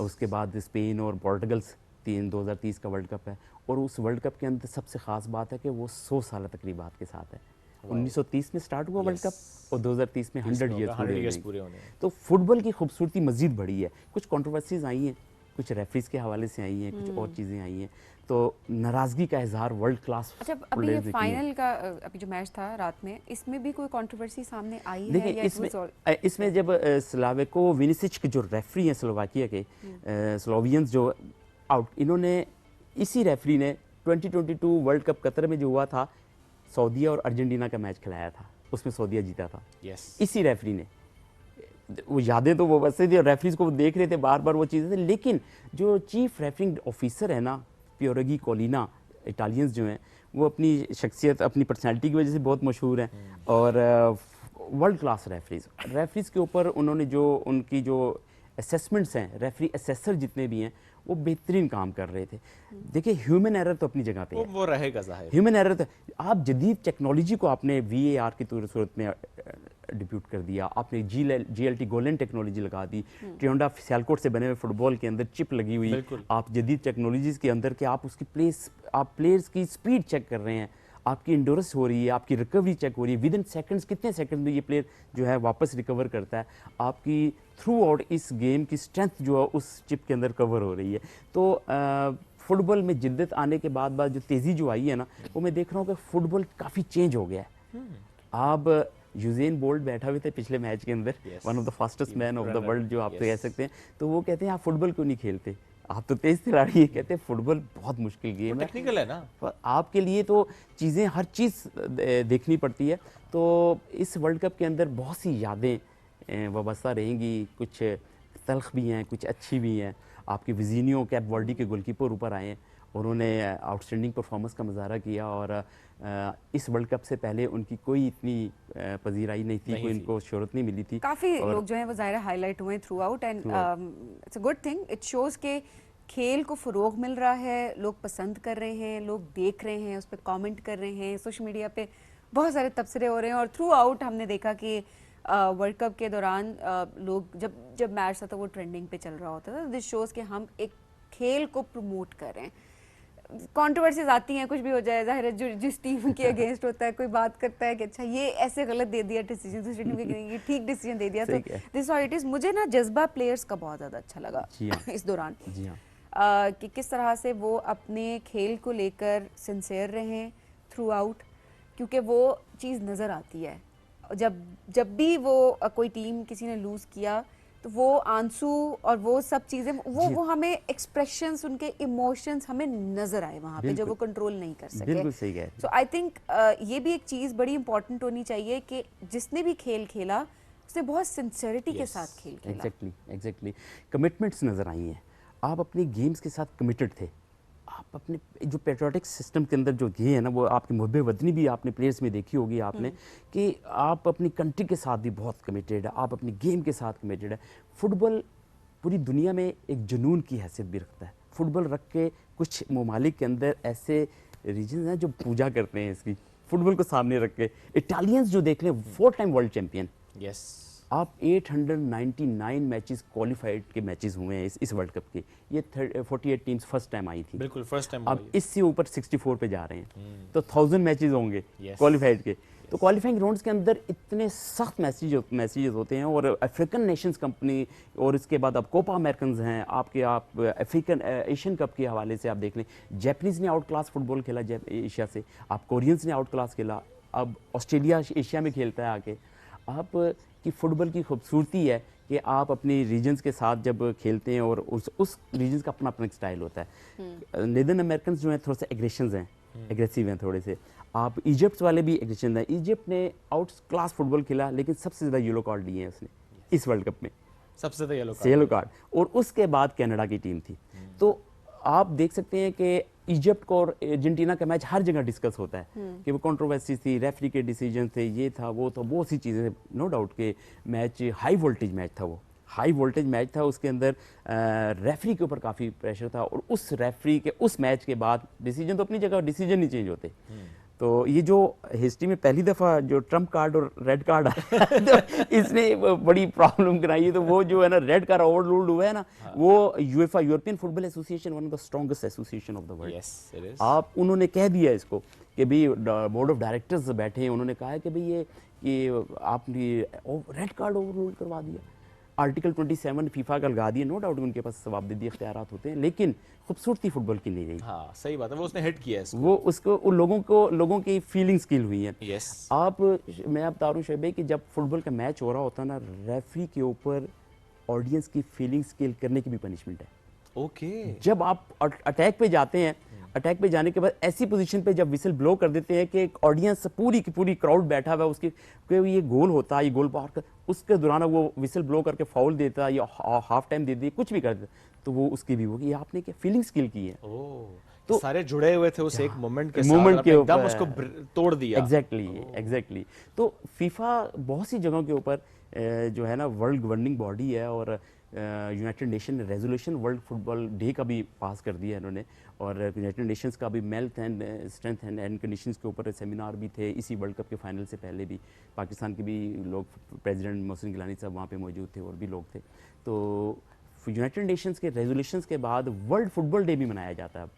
उसके बाद स्पेन और पोर्टुगल्स 2030 का वर्ल्ड कप है। और उस वर्ल्ड कप के अंदर सबसे ख़ास बात है कि वो 100 साल तकरीबात के साथ है। 1930 में स्टार्ट हुआ वर्ल्ड कप और 2030 में 100 ईयर्स पूरे होने। तो फुटबॉल की खूबसूरती मज़ीद बढ़ी है। कुछ कंट्रोवर्सीज आई हैं, कुछ रेफरीज के हवाले से आई हैं, कुछ और चीज़ें आई हैं, तो नाराज़गी का इजहार वर्ल्ड क्लास। अच्छा, अभी ये फाइनल का अभी जो मैच था रात में, इसमें भी कोई कंट्रोवर्सी सामने आई है? देखिए इसमें जब स्लावेको विनिसिच के जो रेफरी हैं स्लोवाकिया के, स्लोवियंस जो आउट, इन्होंने इसी रेफरी ने 2022 वर्ल्ड कप कतर में जो हुआ था, सऊदीया और अर्जेंटीना का मैच खिलाया था, उसमें सऊदीया जीता था। इसी रेफरी ने, वो यादें तो वो वैसे थी, रेफरीज को देख रहे थे बार बार वो चीज़ें, लेकिन जो चीफ रेफरिंग ऑफिसर है ना पियोरगी कोलिना, इटालियंस जो हैं वो अपनी शख्सियत, अपनी पर्सनैलिटी की वजह से बहुत मशहूर हैं और वर्ल्ड क्लास रेफरीज के ऊपर उन्होंने जो उनकी जो असेसमेंट्स हैं, रेफरी असेसर जितने भी हैं वो बेहतरीन काम कर रहे थे। देखिए ह्यूमन एरर तो अपनी जगह पे है, वो रहेगा ज़ाहिर। ह्यूमन एरर तो आप जदीद टेक्नोलॉजी को आपने VAR की सूरत में डिप्यूट कर दिया, आपने GLT गोलन टेक्नोलॉजी लगा दी, ट्रियोंडा सियालकोट से बने हुए फुटबॉल के अंदर चिप लगी हुई, आप जदीद टेक्नोलॉजीज़ के अंदर के आप उसकी प्लेयर्स की स्पीड चेक कर रहे हैं, आपकी इंडोरेंस हो रही है, आपकी रिकवरी चेक हो रही है, विद इन सेकंड्स, कितने सेकंड में ये प्लेयर जो है वापस रिकवर करता है, आपकी थ्रू आउट इस गेम की स्ट्रेंथ जो है उस चिप के अंदर कवर हो रही है। तो फुटबॉल में जिद्दत आने के बाद जो तेज़ी जो आई है ना, वो मैं देख रहा हूँ कि फुटबॉल काफ़ी चेंज हो गया है। अब यूजेन बोल्ट बैठा हुए थे पिछले मैच के अंदर, one of the fastest man of the world जो आप कह सकते हैं, तो वो कहते हैं आप फुटबॉल क्यों नहीं खेलते, आप तो तेज खिलाड़ी है। कहते हैं फुटबॉल बहुत मुश्किल गेम है, टेक्निकल है ना, आपके लिए तो चीज़ें हर चीज़ देखनी पड़ती है। तो इस वर्ल्ड कप के अंदर बहुत सी यादें वाबस्ता रहेंगी, कुछ तल्ख भी हैं, कुछ अच्छी भी हैं। आपके विजीनियो कैप वर्ल्डी के गोलकीपर ऊपर आए हैं, उन्होंने आउटस्टैंडिंग परफॉर्मेंस का मुजाहरा किया और इस वर्ल्ड कप से पहले उनकी कोई इतनी पजीराई नहीं थी, कोई इनको शोहरत नहीं मिली थी। काफ़ी लोग जो हैं वो ज़ाहिर हाईलाइट हुए through out and it's a good thing, it shows के खेल को फ़रोग मिल रहा है, लोग पसंद कर रहे हैं, लोग देख रहे हैं, उस पर कमेंट कर रहे हैं, सोशल मीडिया पे बहुत सारे तबसरे हो रहे हैं और थ्रू आउट हमने देखा कि वर्ल्ड कप के दौरान लोग जब मैच था तो वो ट्रेंडिंग पे चल रहा होता था। दिस शोज़ कि हम एक खेल को प्रमोट कर रहे हैं। कंट्रोवर्सीज आती हैं, कुछ भी हो जाए, जाहिर है जो जिस टीम के अगेंस्ट होता है, कोई बात करता है कि अच्छा ये ऐसे गलत दे दिया डिसीजन, दूसरी टीम के ठीक डिसीजन दे दिया, तो दिस हाउ इट इज। मुझे ना जज्बा प्लेयर्स का बहुत ज़्यादा अच्छा लगा इस दौरान, कि किस तरह से वो अपने खेल को लेकर सिंसियर रहे थ्रू आउट, क्योंकि वो चीज़ नज़र आती है जब भी वो कोई टीम किसी ने लूज़ किया तो वो आंसू और वो सब चीज़ें वो हमें एक्सप्रेशंस, उनके इमोशंस हमें नज़र आए वहाँ पे, जो वो कंट्रोल नहीं कर सके। बिल्कुल सही है। सो आई थिंक ये भी एक चीज़ बड़ी इंपॉर्टेंट होनी चाहिए कि जिसने भी खेल खेला उसने बहुत सिंसियरिटी के साथ खेल खेला। एग्जैक्टली कमिटमेंट्स नज़र आई हैं। आप अपने गेम्स के साथ कमिटेड थे। आप अपने जो पेट्रियोटिक सिस्टम के अंदर जो ये है ना, वो आपकी मुहब्बे वतनी भी आपने प्लेयर्स में देखी होगी आपने, कि आप अपनी कंट्री के साथ भी बहुत कमिटेड है, आप अपनी गेम के साथ कमिटेड है। फुटबॉल पूरी दुनिया में एक जुनून की हैसियत भी रखता है। फुटबॉल रख के कुछ ममालिक के अंदर ऐसे रीजन हैं जो पूजा करते हैं इसकी, फुटबॉल को सामने रख के। इटालियंस जो देख लें, 4 टाइम वर्ल्ड चैंपियन। यस, आप 899 मैचेस क्वालिफाइड के मैचेस हुए हैं इस वर्ल्ड कप के। ये 48 टीम्स फर्स्ट टाइम आई थी, बिल्कुल फर्स्ट टाइम। अब इससे ऊपर 64 पे जा रहे हैं, तो 1000 मैचेस होंगे क्वालिफाइड के। तो क्वालिफाइंग राउंड्स के अंदर इतने सख्त मैसेजेस होते हैं, और अफ्रीकन नेशंस कंपनी, और इसके बाद अब कोपा अमेरिकन हैं आपके, आप अफ्रीकन एशियन कप के हवाले से आप देख लें, जैपनीज़ ने आउट क्लास फुटबॉल खेला एशिया से, आप कोरियंस ने आउट क्लास खेला, अब ऑस्ट्रेलिया एशिया में खेलता है आके। आप की फ़ुटबॉल की खूबसूरती है कि आप अपनी रीजन्स के साथ जब खेलते हैं, और उस रीजन्स का अपना अपना स्टाइल होता है। नेदर्न अमेरिकन जो हैं थोड़ा सा एग्रेसिव हैं थोड़े से। आप इजिप्ट वाले भी एग्रेशन हैं। इजिप्ट ने आउट क्लास फुटबॉल खेला, लेकिन सबसे ज़्यादा येलो कार्ड लिए हैं उसने इस वर्ल्ड कप में, सबसे ज़्यादा येलो कार्ड। और उसके बाद कनाडा की टीम थी। तो आप देख सकते हैं कि इजिप्ट को और अर्जेंटीना का मैच हर जगह डिस्कस होता है कि वो कंट्रोवर्सी थी, रेफरी के डिसीजन थे, ये था वो था, बहुत सी चीज़ें। नो डाउट के मैच हाई वोल्टेज मैच था, वो हाई वोल्टेज मैच था। उसके अंदर रेफरी के ऊपर काफ़ी प्रेशर था, और उस रेफरी के उस मैच के बाद डिसीजन तो अपनी जगह डिसीजन नहीं चेंज होते। तो ये जो हिस्ट्री में पहली दफ़ा जो ट्रम्प कार्ड और रेड कार्ड आया तो इसने बड़ी प्रॉब्लम कराई है। तो वो जो है ना, रेड कार्ड ओवररूल्ड हुआ है ना, वो UEFA, European football association, one of the strongest association of the world. आप उन्होंने कह दिया इसको कि भाई बोर्ड ऑफ डायरेक्टर्स बैठे हैं, उन्होंने कहा है कि भाई ये आपने रेड कार्ड ओवररूल्ड करवा दिया, आर्टिकल 27 फीफा का लगा दिया। नो डाउट उनके पास जवाबदेही इख्तियारात होते हैं, लेकिन खूबसूरती फुटबॉल की नहीं रही। हाँ, सही बात है, वो उसने हिट किया है, वो उसको उन लोगों की फीलिंग्स किल हुई है। मैं आप बता रहा हूँ शोएब भाई कि जब फुटबॉल का मैच हो रहा होता है ना, रेफरी के ऊपर ऑडियंस की फीलिंग्स किल करने की भी पनिशमेंट है। जब आप अटैक पे जाते हैं, अटैक पे जाने के बाद ऐसी पोजीशन पे जब विसल ब्लो कर देते हैं कि एक ऑडियंस पूरी की पूरी क्राउड बैठा हुआ है, उसकी ये गोल होता है, ये गोल बाहर कर, उसके दौरान वो विसल ब्लो करके फाउल देता है या हाफ टाइम दे दिए, कुछ भी कर देता, तो वो उसकी भी होगी। आपने क्या फीलिंग्स किल की है। तो सारे जुड़े हुए थे उस एक मोमेंट के साथ, एकदम उसको तोड़ दिया। एग्जैक्टली। तो फीफा बहुत सी जगहों के ऊपर जो है ना, वर्ल्ड गवर्निंग बॉडी है, और यूनाइटेड नेशन ने रेजोल्यूशन वर्ल्ड फुटबॉल डे का भी पास कर दिया है इन्होंने, और यूनाइटेड नेशंस का भी health and strength and conditions के ऊपर सेमिनार भी थे इसी वर्ल्ड कप के फाइनल से पहले भी। पाकिस्तान के भी लोग, प्रेसिडेंट मोहसिन गिलानी साहब वहाँ पे मौजूद थे, और भी लोग थे। तो यूनाइटेड नेशंस के रेजोल्यूशंस के बाद वर्ल्ड फुटबॉल डे भी मनाया जाता है अब।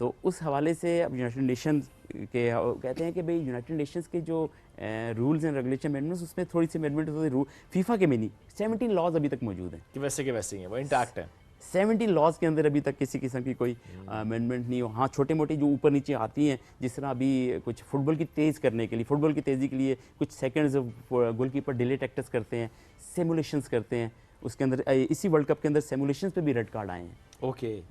तो उस हवाले से अब यूनाइटेड नेशंस के कहते हैं कि भाई यूनाइटेड नेशंस के जो रूल्स एंड रेगुलेशन अमेंडमेंट्स, उसमें थोड़ी सी अमेंडमेंट होती है। फीफा के में नहीं, 17 लॉज अभी तक मौजूद हैं कि वैसे के वैसे ही हैं, वो इंटैक्ट है। 17 लॉज के अंदर अभी तक किसी किस्म की कोई अमेंडमेंट नहीं हो। हाँ, छोटे मोटे जो ऊपर नीचे आती हैं, जिस तरह अभी कुछ फुटबॉल की तेज़ करने के लिए, फुटबॉल की तेज़ी के लिए कुछ सेकंड्स गोलकीपर डिले टैक्टिक्स करते हैं, सिमुलेशंस करते हैं। उसके अंदर इसी वर्ल्ड कप के अंदर सिमुलेशंस पे भी रेड कार्ड आए हैं।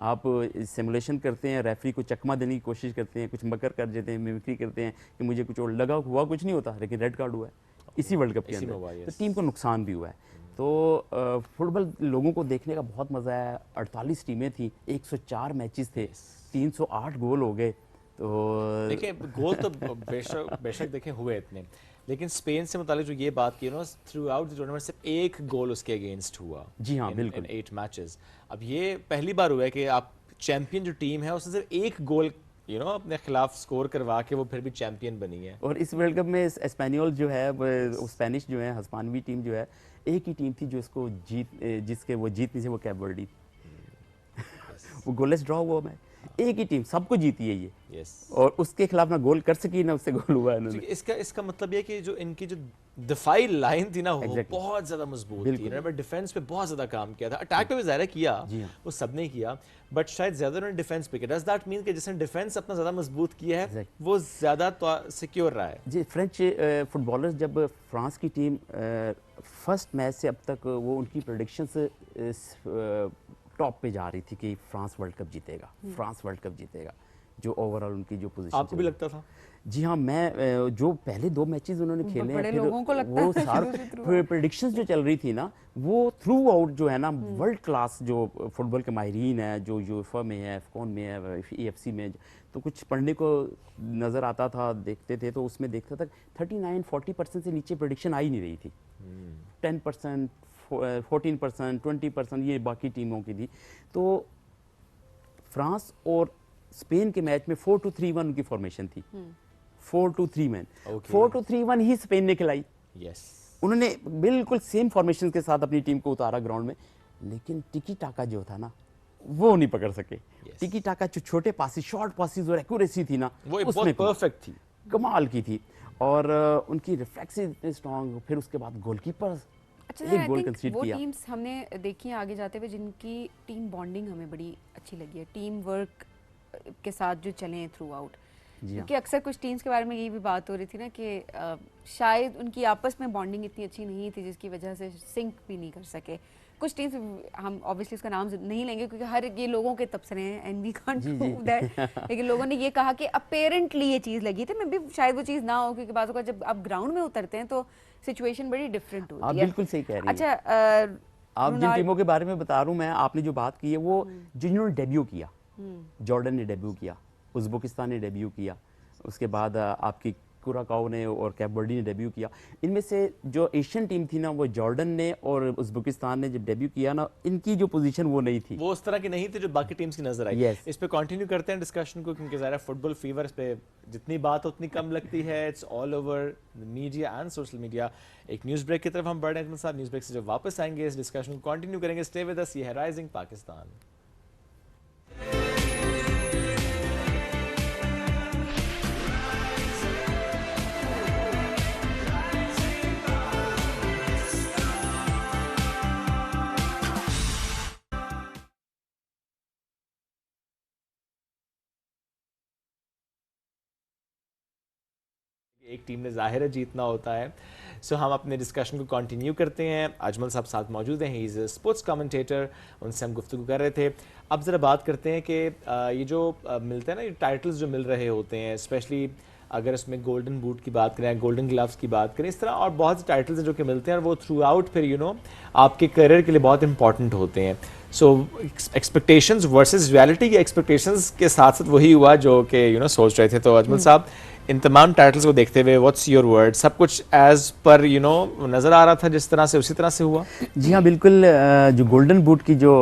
आप सिमुलेशन करते हैं, रेफरी को चकमा देने की कोशिश करते हैं, कुछ मकर कर देते हैं, मिमिक्री करते हैं कि मुझे कुछ और लगा, हुआ कुछ नहीं होता, लेकिन रेड कार्ड हुआ है इसी वर्ल्ड कप के अंदर। तो टीम को नुकसान भी हुआ है। तो फुटबॉल लोगों को देखने का बहुत मज़ा आया। 48 टीमें थी, 104 मैचेस थे, 308 गोल हो गए। तो देखिए, गोल तो बेशक देखें हुए इतने, लेकिन स्पेन से मुतालिक जो ये बात की ना, थ्रू आउट द टूर्नामेंट सिर्फ एक गोल उसके अगेंस्ट हुआ। जी हाँ, बिल्कुल। 8 मैचेस। अब ये पहली बार हुआ है कि आप चैंपियन जो टीम है उसने सिर्फ एक गोल अपने खिलाफ स्कोर करवा के वो फिर भी चैंपियन बनी है। और इस वर्ल्ड कप में स्पेनियोल जो है, स्पेनिश जो है, हिस्पानवी टीम जो है, एक ही टीम थी जो इसको जिसके वो जीत नहीं थी, वो कैप वर्डी वो गोलेस ड्रॉ हुआ मैच, एक ही टीम सबको जीती है ये। और उसके खिलाफ ना गोल कर सकी ना उससे गोल हुआ इन्होंने। इसका मतलब ये कि जो इनकी जो दिफाई लाइन थी ना वो बहुत ज्यादा मजबूत थी। इन्होंने डिफेंस पे बहुत ज्यादा काम किया था, अटैक पे भी ज़ाहिर किया, वो सबने किया, बट शायद ज्यादा उन्होंने डिफेंस पे किया। डज दैट मीन कि जिसने डिफेंस अपना ज्यादा मजबूत किया है वो ज्यादा सिक्योर रहा है? जी, फ्रेंच फुटबॉलर्स जब फ्रांस की टीम फर्स्ट मैच से अब तक वो उनकी प्रेडिक्शंस टॉप पे जा रही थी कि फ्रांस वर्ल्ड कप जीतेगा, फ्रांस वर्ल्ड कप जीतेगा, जो ओवरऑल उनकी जो पोजीशन। आपको भी लगता था? जी हाँ, मैं जो पहले 2 मैचेस उन्होंने खेले हैं, फिर वो सारे प्रेडिक्शंस जो चल रही थी ना, वो थ्रू आउट जो है ना वर्ल्ड क्लास जो फुटबॉल के माहिरीन है, जो यूएफए में है, एफकॉन में है, EFC में, तो कुछ पढ़ने को नज़र आता था, देखते थे तो उसमें देखता था 39-40% से नीचे प्रेडिक्शन आ ही नहीं रही थी। 10%, 14%, 20% ये बाकी टीमों की थी। तो फ्रांस और स्पेन के मैच में 4-2-3-1 उनकी फॉर्मेशन थी। 4-2-3-1 4-2-3-1 ही स्पेन ने खिलाई। उन्होंने बिल्कुल सेम फॉर्मेशन के साथ अपनी टीम को उतारा ग्राउंड में, लेकिन टिकी टाका जो था ना वो नहीं पकड़ सके। टिकी टाका जो छोटे पासिस, शॉर्ट पासिस और एक्यूरेसी थी ना, वो बहुत परफेक्ट थी, कमाल की थी। और उनकी रिफ्लेक्सेस इतने स्ट्रांग, फिर उसके बाद गोलकीपर एक गोल कंसीड किया। वो टीम्स हमने देखी हैं आगे जाते हुए जिनकी टीम बॉन्डिंग हमें बड़ी अच्छी लगी है, टीम वर्क के साथ जो चले हैं थ्रू आउट। क्योंकि अक्सर कुछ टीम्स के बारे में यही भी बात हो रही थी ना कि शायद उनकी आपस में बॉन्डिंग इतनी अच्छी नहीं थी जिसकी वजह से सिंक भी नहीं कर सके। कुछ टीम्स, हम ऑब्वियसली उसका नाम नहीं लेंगे क्योंकि हर ये लोगों के तबसरे हैं and we can't prove that, लेकिन लोगों ने ये कहा कि अपेरेंटली ये चीज़ लगी थी, मैं भी शायद वो चीज़ ना हो, क्योंकि बातों का जब आप ग्राउंड में उतरते हैं तो सिचुएशन बड़ी डिफरेंट होती है। आप बिल्कुल सही कह रही हैं। अच्छा, आप जिन टीमों के बारे में बता रहा हूँ मैं, आपने जो बात की है वो जिन्होंने डेब्यू किया, जॉर्डन ने डेब्यू किया, उज़्बेकिस्तान ने डेब्यू किया, उसके बाद आपकी कुराकाओ ने और कैप वर्डी ने डेब्यू किया। इनमें से जो एशियन टीम थी ना, वो जॉर्डन ने और उज़्बेकिस्तान ने जब डेब्यू किया ना, इनकी जो पोजीशन वो नहीं थी, वो उस तरह की नहीं थी जो बाकी टीम्स की नजर आई। इस पे कंटिन्यू करते हैं डिस्कशन को, क्योंकि ज़रा फुटबॉल फीवर पे जितनी बात उतनी कम लगती है। It's all over the media and social media. एक न्यूज़ ब्रेक की तरफ हम बढ़ रहे हैं साहब। न्यूज़ ब्रेक से जब वापस आएंगे इस डिस्कशन को कंटिन्यू करेंगे। Stay with us. ये है राइजिंग पाकिस्तान। एक टीम ने ज़ाहिर है जीतना होता है। सो हम अपने डिस्कशन को कंटिन्यू करते हैं। अजमल साहब साथ मौजूद हैं, he is a sports commentator, उनसे हम गुफ्तगू कर रहे थे। अब ज़रा बात करते हैं कि ये जो मिलते हैं ना, ये टाइटल्स जो मिल रहे होते हैं, स्पेशली अगर इसमें गोल्डन बूट की बात करें, गोल्डन ग्लव्स की बात करें, इस तरह और बहुत से टाइटल्स हैं जो कि मिलते हैं और वो थ्रू आउट फिर आपके करियर के लिए बहुत इंपॉर्टेंट होते हैं। सो एक्सपेक्टेशंस वर्सेस रियलिटी की एक्सपेक्टेशंस के साथ साथ वही हुआ जो कि सोच रहे थे। तो अजमल साहब, इन तमाम टाइटल्स को देखते हुए व्हाट्स योर वर्ड, सब कुछ एज पर नज़र आ रहा था जिस तरह से, उसी तरह से हुआ? जी हाँ, बिल्कुल। जो गोल्डन बूट की जो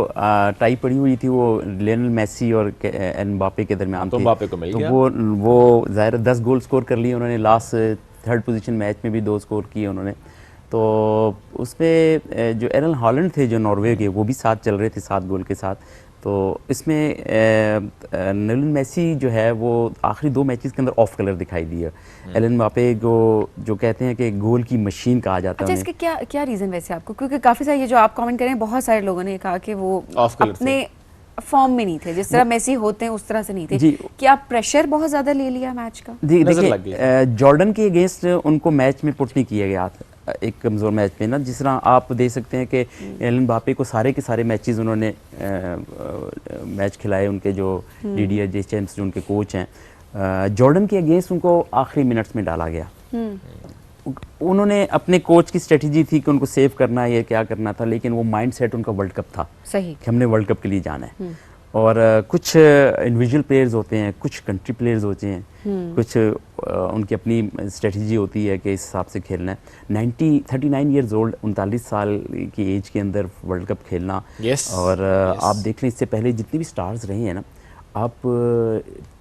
टाई पड़ी हुई थी वो लियोनेल मेसी और एम्बापे के दरमियान थी। एम्बापे को मिल गया। वो ज़ाहिर 10 गोल स्कोर कर लिए उन्होंने, लास्ट 3rd पोजीशन मैच में भी 2 स्कोर किए उन्होंने। तो उसमें जो एरन हॉलैंड थे जो नॉर्वे के, वो भी साथ चल रहे थे 7 गोल के साथ। तो इसमें लियोनेल मेसी जो है वो आखिरी 2 मैचेस के अंदर ऑफ कलर दिखाई दिया। एलन एम्बापे को जो कहते हैं कि गोल की मशीन कहा जाता है। अच्छा, इसके क्या रीज़न वैसे आपको, क्योंकि काफ़ी सारे ये जो आप कमेंट करें, बहुत सारे लोगों ने कहा कि वो अपने फॉर्म में नहीं थे, जिस तरह मेसी होते हैं उस तरह से नहीं थे। क्या प्रेशर बहुत ज़्यादा ले लिया मैच का? देखिए, जॉर्डन के अगेंस्ट उनको मैच में पुट नहीं किया गया था, एक कमज़ोर मैच में ना, जिस तरह आप देख सकते हैं कि एलन एम्बापे को सारे के सारे मैचेस उन्होंने मैच खिलाए, उनके जो डीडीआर डेशैम्स जो उनके कोच हैं। जॉर्डन के अगेंस्ट उनको आखिरी मिनट्स में डाला गया। उन्होंने अपने कोच की स्ट्रेटजी थी कि उनको सेव करना है, क्या करना था, लेकिन वो माइंडसेट उनका वर्ल्ड कप था सही कि हमने वर्ल्ड कप के लिए जाना है। और कुछ इंडिविजुअल प्लेयर्स होते हैं, कुछ कंट्री प्लेयर्स होते हैं, कुछ उनकी अपनी स्ट्रेटजी होती है कि इस हिसाब से खेलना है। 39 ईयर्स ओल्ड, 39 साल की एज के अंदर वर्ल्ड कप खेलना। और आप देख लें इससे पहले जितने भी स्टार्स रहे हैं ना, आप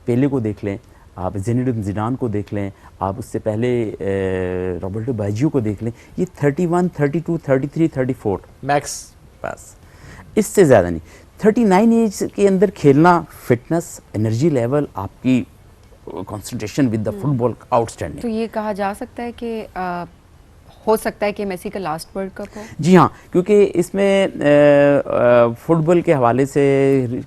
पेले को देख लें, आप ज़िनेडिन ज़िडान को देख लें, आप उससे पहले रॉबर्टो बाजियो को देख लें, ये 31, 32, 33, 34 मैक्स, बस इससे ज़्यादा नहीं। 39 एज के अंदर खेलना, फिटनेस, एनर्जी लेवल, आपकी concentration with the football outstanding. तो ये कहा जा सकता है कि हो सकता है कि मेसी का लास्ट वर्ल्ड कप हो? जी हाँ, क्योंकि इसमें फुटबॉल के हवाले से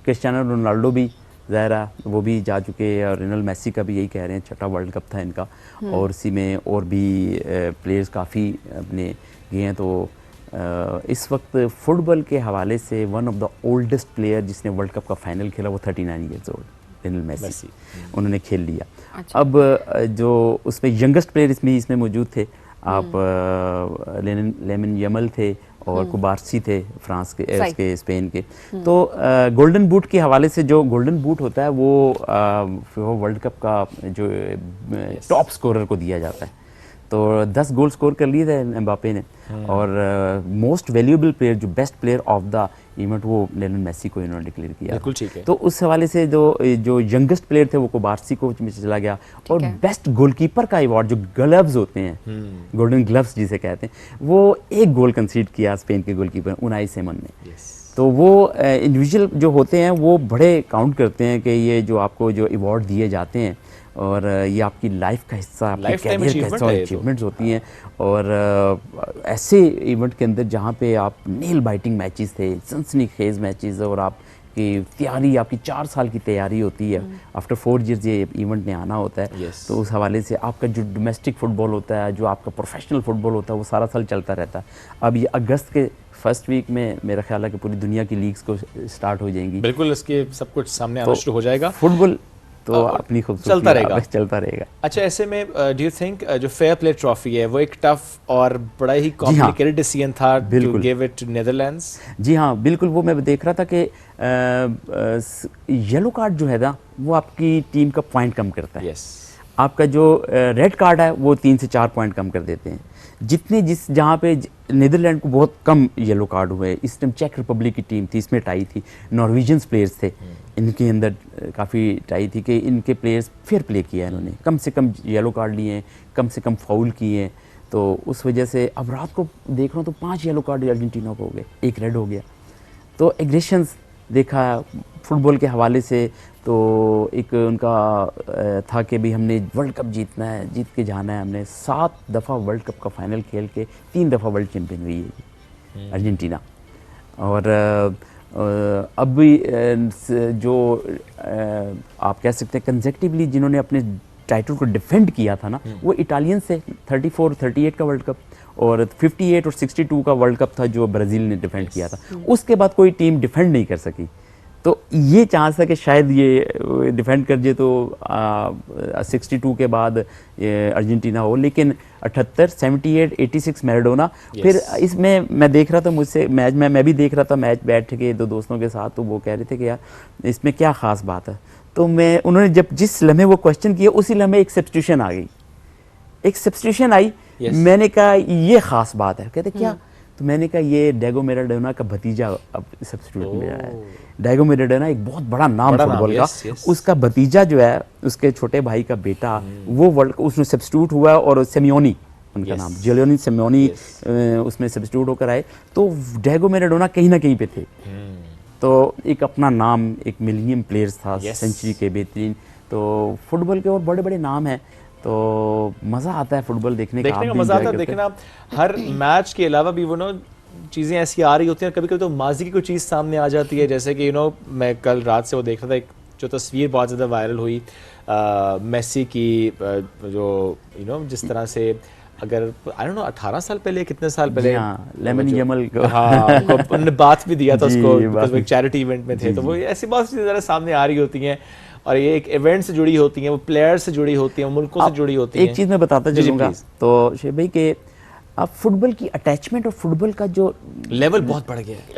क्रिस्टियानो रोनाल्डो भी ज़ाहिर वो भी जा चुके हैं, और लियोनेल मेसी का भी यही कह रहे हैं, छठा वर्ल्ड कप था इनका, और इसी में और भी प्लेयर्स काफ़ी अपने गए हैं। तो इस वक्त फुटबॉल के हवाले से one of the oldest player जिसने वर्ल्ड कप का फाइनल खेला वो 39 ईयर्स ओल्ड लियोनेल मेसी, उन्होंने खेल लिया। अच्छा। अब जो उसमें यंगेस्ट प्लेयर इसमें मौजूद थे, आप लेमिन यमल थे और कुबारसी थे फ्रांस के, उसके स्पेन के। तो गोल्डन बूट के हवाले से, जो गोल्डन बूट होता है वो वर्ल्ड कप का जो टॉप स्कोरर को दिया जाता है। तो 10 गोल स्कोर कर लिए थे एम्बापे ने, और मोस्ट वैल्यूएबल प्लेयर, जो best player of the event, वो लियोनेल मेसी को इन्होंने डिक्लेयर किया। बिल्कुल ठीक है। तो उस हवाले से जो यंगेस्ट प्लेयर थे वो कुबारसी को में चला गया, और बेस्ट गोलकीपर का अवार्ड, जो ग्लव्स होते हैं, गोल्डन ग्लव्स जिसे कहते हैं, वो 1 गोल कंसीड किया स्पेन के गोलकीपर उनाई सिमोन ने। तो वो इंडिविजुअल जो होते हैं वो बड़े काउंट करते हैं कि ये जो आपको जो अवार्ड दिए जाते हैं, और ये आपकी लाइफ का हिस्सा, आपकी कैरियर का हिस्सा, अचीवमेंट्स होती हैं। और ऐसे इवेंट के अंदर जहाँ पे आप नेल बाइटिंग मैचेस थे, सनसनीखेज मैचेस, और आपकी तैयारी, आपकी 4 साल की तैयारी होती है, आफ्टर 4 ईयर्स ये इवेंट में आना होता है। तो उस हवाले से आपका जो डोमेस्टिक फुटबॉल होता है, जो आपका प्रोफेशनल फुटबॉल होता है, वो सारा साल चलता रहता है। अब ये अगस्त के फर्स्ट वीक में मेरा ख्याल है कि पूरी दुनिया की लीग्स को स्टार्ट हो जाएंगी। बिल्कुल, इसके सब कुछ सामने आना शुरू हो जाएगा। फुटबॉल तो अपनी चलता रहेगा। अच्छा, ऐसे में डू यू थिंक जो फेयर प्ले ट्रॉफी है वो एक टफ और बड़ा ही कॉम्प्लिकेटेड डिसीजन था to give it to Netherlands? जी हाँ, बिल्कुल। वो मैं देख रहा था कि येलो कार्ड जो है ना, वो आपकी टीम का पॉइंट कम करता है। आपका जो रेड कार्ड है वो 3 से 4 पॉइंट कम कर देते हैं। जहाँ पे नीदरलैंड को बहुत कम येलो कार्ड हुए, इस टाइम चेक रिपब्लिक की टीम थी, इसमें टाई थी, नॉर्वेजियंस प्लेयर्स थे, इनके अंदर काफ़ी टाई थी कि इनके प्लेयर्स फेयर प्ले किया, इन्होंने कम से कम येलो कार्ड लिए हैं, कम से कम फाउल किए हैं। तो उस वजह से अब रात को देख रहा हूँ तो 5 येलो कार्ड अर्जेंटीना को हो गए, 1 रेड हो गया। तो एग्रेशंस देखा फुटबॉल के हवाले से, तो एक उनका था कि भी हमने वर्ल्ड कप जीतना है, जीत के जाना है। हमने 7 दफ़ा वर्ल्ड कप का फाइनल खेल के 3 दफ़ा वर्ल्ड चैम्पियन हुई है अर्जेंटीना। और अब भी जो आप कह सकते हैं कंसेक्टिवली जिन्होंने अपने टाइटल को डिफेंड किया था ना, वो इटालियन से 34, 38 का वर्ल्ड कप, और 58 और 62 का वर्ल्ड कप था जो ब्राज़ील ने डिफेंड किया था। उसके बाद कोई टीम डिफेंड नहीं कर सकी। तो ये चांस है कि शायद ये डिफेंड कर जाए तो 62 के बाद अर्जेंटीना हो, लेकिन 78, 78, 86 मैराडोना। फिर इसमें मैं देख रहा था, मुझसे मैच में मैं भी देख रहा था मैच बैठ के 2 दोस्तों के साथ, तो वो कह रहे थे कि यार इसमें क्या ख़ास बात है। तो उन्होंने जब जिस लम्हे वो क्वेश्चन किया उसी लम्हे एक सब्स्टिट्यूशन आ गई, एक सब्स्टिट्यूशन आई। मैंने कहा ये ख़ास बात है। कहते क्या? तो मैंने कहा ये डेगो मैराडोना का भतीजा अब सब्स्टिट्यूट में आया है। डेगो मैराडोना एक बहुत बड़ा नाम फुटबॉल का, उसका भतीजा जो है, उसके छोटे भाई का बेटा, वो वर्ल्ड उसमें सब्स्टिट्यूट हुआ, और सेमियोनी उनका नाम, जियोलियो सिमेओनी उसमें सब्स्टिट्यूट होकर आए। तो डेगो मैराडोना कहीं ना कहीं पे थे। तो एक अपना नाम, एक मिलियन प्लेयर्स था, सेंचुरी के बेहतरीन। तो फुटबॉल के और बड़े बड़े नाम हैं, तो मज़ा आता है फुटबॉल देखने का मज़ा आता है। देखना हर मैच के अलावा भी वो चीज़ें ऐसी आ रही होती हैं, कभी कभी तो माजी की कोई चीज़ सामने आ जाती है। जैसे कि मैं कल रात से वो देख रहा था, एक जो तस्वीर बहुत ज़्यादा वायरल हुई मेसी की, जो जिस तरह से, अगर आई डोंट नो 18 साल पहले, कितने साल पहले, लेमिन यमल को उन्होंने बात भी दिया था उसको, एक चैरिटी इवेंट में थे। तो वो ऐसी बहुत सी चीज़ें सामने आ रही होती हैं, और ये एक इवेंट से जुड़ी होती हैं, वो प्लेयर्स से जुड़ी होती हैं, मुल्कों से जुड़ी होती हैं। एक चीज़ मैं बताता चलूँगा तो शेख भाई के आप फुटबॉल की अटैचमेंट और फुटबॉल का जो लेवल बहुत बढ़ गया है।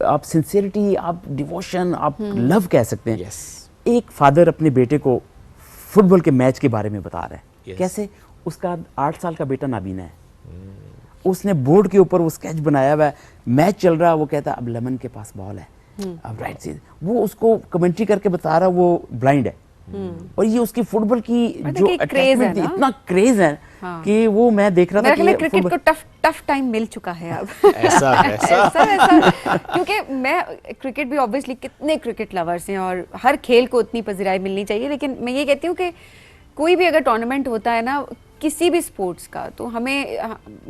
आप सिंसियरिटी, आप डिवोशन, आप लव कह सकते हैं। Yes. एक फादर अपने बेटे को फुटबॉल के मैच के बारे में बता रहा है। Yes. कैसे? उसका 8 साल का बेटा नाबीना है। उसने बोर्ड के ऊपर वो स्केच बनाया हुआ है, मैच चल रहा है, वो कहता है अब लेमन के पास बॉल है, अब राइट साइड, वो उसको कमेंट्री करके बता रहा, वो ब्लाइंड है। और ये उसकी फुटबॉल की जो अटैचमेंट थी, इतना क्रेज है कि वो मैं देख रहा था कि क्रिकेट को टफ टाइम मिल चुका है अब। ऐसा क्योंकि मैं क्रिकेट भी ऑब्वियसली, कितने क्रिकेट लवर्स हैं और हर खेल को उतनी पज़िराई मिलनी चाहिए, लेकिन मैं ये कहती हूँ कि कोई भी अगर टूर्नामेंट होता है ना किसी भी स्पोर्ट्स का, तो हमें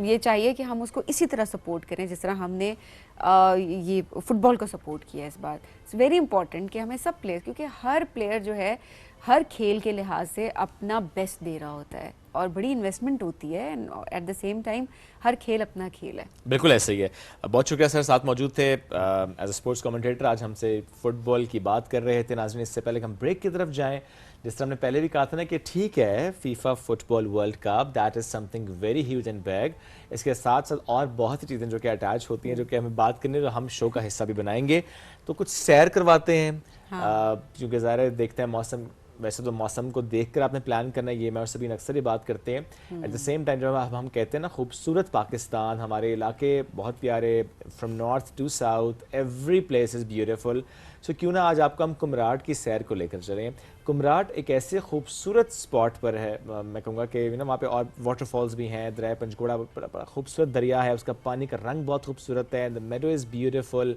ये चाहिए कि हम उसको इसी तरह सपोर्ट करें जिस तरह हमने ये फुटबॉल को सपोर्ट किया इस बार। इट्स वेरी इंपॉर्टेंट कि हमें सब प्लेयर, क्योंकि हर प्लेयर जो है हर खेल के लिहाज से अपना बेस्ट दे रहा होता है और बड़ी इन्वेस्टमेंट होती है, एट द सेम टाइम हर खेल अपना खेल है। बिल्कुल ऐसे ही है। बहुत शुक्रिया सर, साथ मौजूद थे एज अ स्पोर्ट्स कमेंटेटर। आज हमसे फुटबॉल की बात कर रहे थे। नाज़रीन, इससे पहले हम ब्रेक की तरफ जाएं, जिस तरह हमने पहले भी कहा था ना कि ठीक है FIFA football world cup, that is something very huge and bag. इसके साथ साथ और बहुत सी चीज़ें जो कि अटैच होती हैं, जो कि हमें बात करने, जो हम शो का हिस्सा भी बनाएंगे। तो कुछ सैर करवाते हैं, क्योंकि ज़ाहिर है देखते हैं मौसम, वैसे तो मौसम को देखकर आपने प्लान करना है, ये मैं और सभी अक्सर ही बात करते हैं। एट द सेम टाइम जब हम कहते हैं ना खूबसूरत पाकिस्तान, हमारे इलाके बहुत प्यारे, from north to south every place is beautiful. So क्यों ना आज आपको हम कुमराट की सैर को लेकर चलें। कुमराट एक ऐसे खूबसूरत स्पॉट पर है, मैं कहूँगा कि ना वहाँ पे और वाटरफॉल्स भी हैं, दरिया पंचकोड़ा बड़ा खूबसूरत दरिया है, उसका पानी का रंग बहुत खूबसूरत है, द मेडो इज़ ब्यूटीफुल,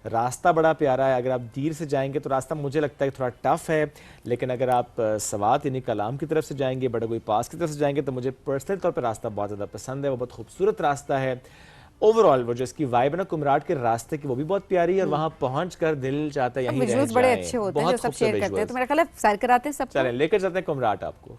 रास्ता बड़ा प्यारा है। अगर आप धीरे से जाएंगे तो रास्ता मुझे लगता है थोड़ा टफ है, लेकिन अगर आप सवात यानी कलाम की तरफ से जाएंगे, बड़गोई पास की तरफ से जाएंगे, तो मुझे पर्सनल तौर पर रास्ता बहुत ज़्यादा पसंद है। वो बहुत खूबसूरत रास्ता है। ओवरऑल वो जो इसकी वाइब है ना कुमराट के रास्ते की, वो भी बहुत प्यारी है, और वहाँ पहुँच कर दिल चाहता है यहीं रह जाएं। बड़े अच्छे होते हैं जो सब शेयर करते हैं, तो मेरा ख्याल है सैर कराते हैं सब। चलें लेकर जाते हैं कुमराट आपको।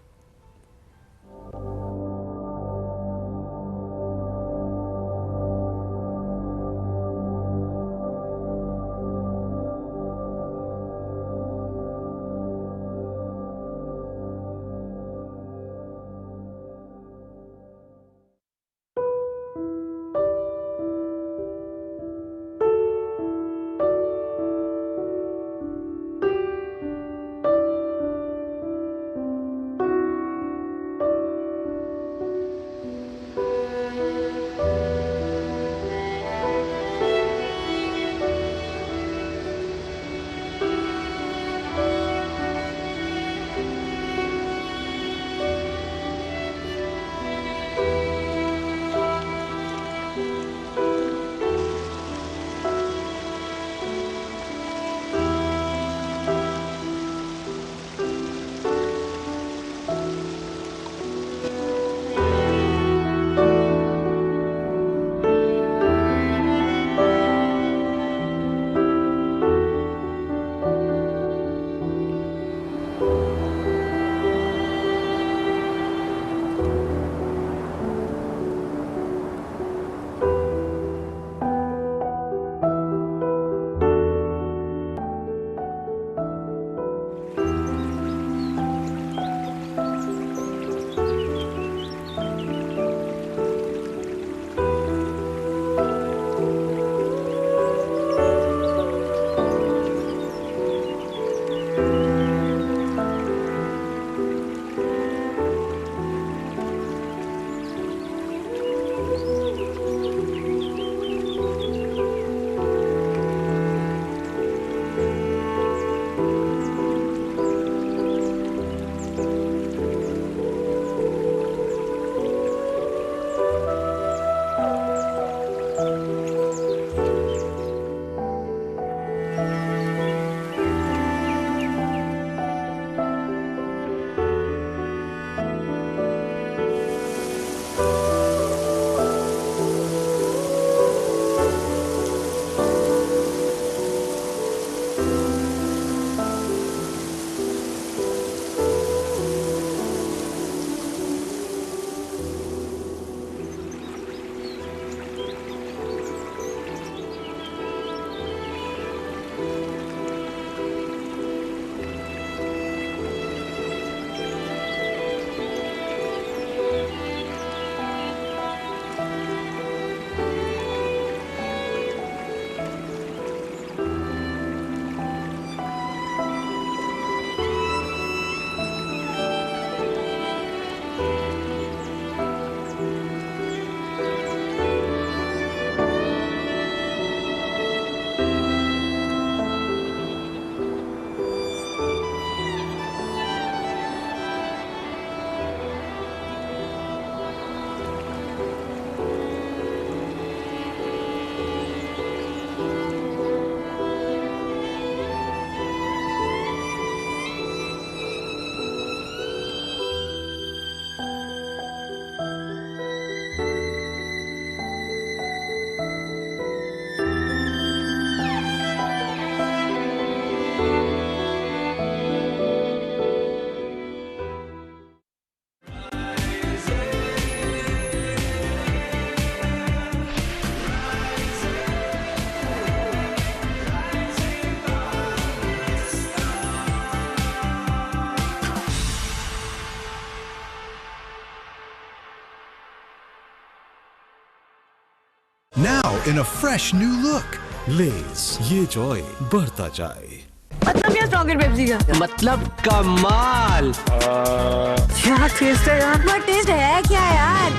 Now in a fresh new look, Lay's ये joy बढ़ता जाए। मतलब क्या स्ट्रॉन्गर पेप्सी का? मतलब कमाल। क्या टेस्ट है यार? बट टेस्ट है क्या यार?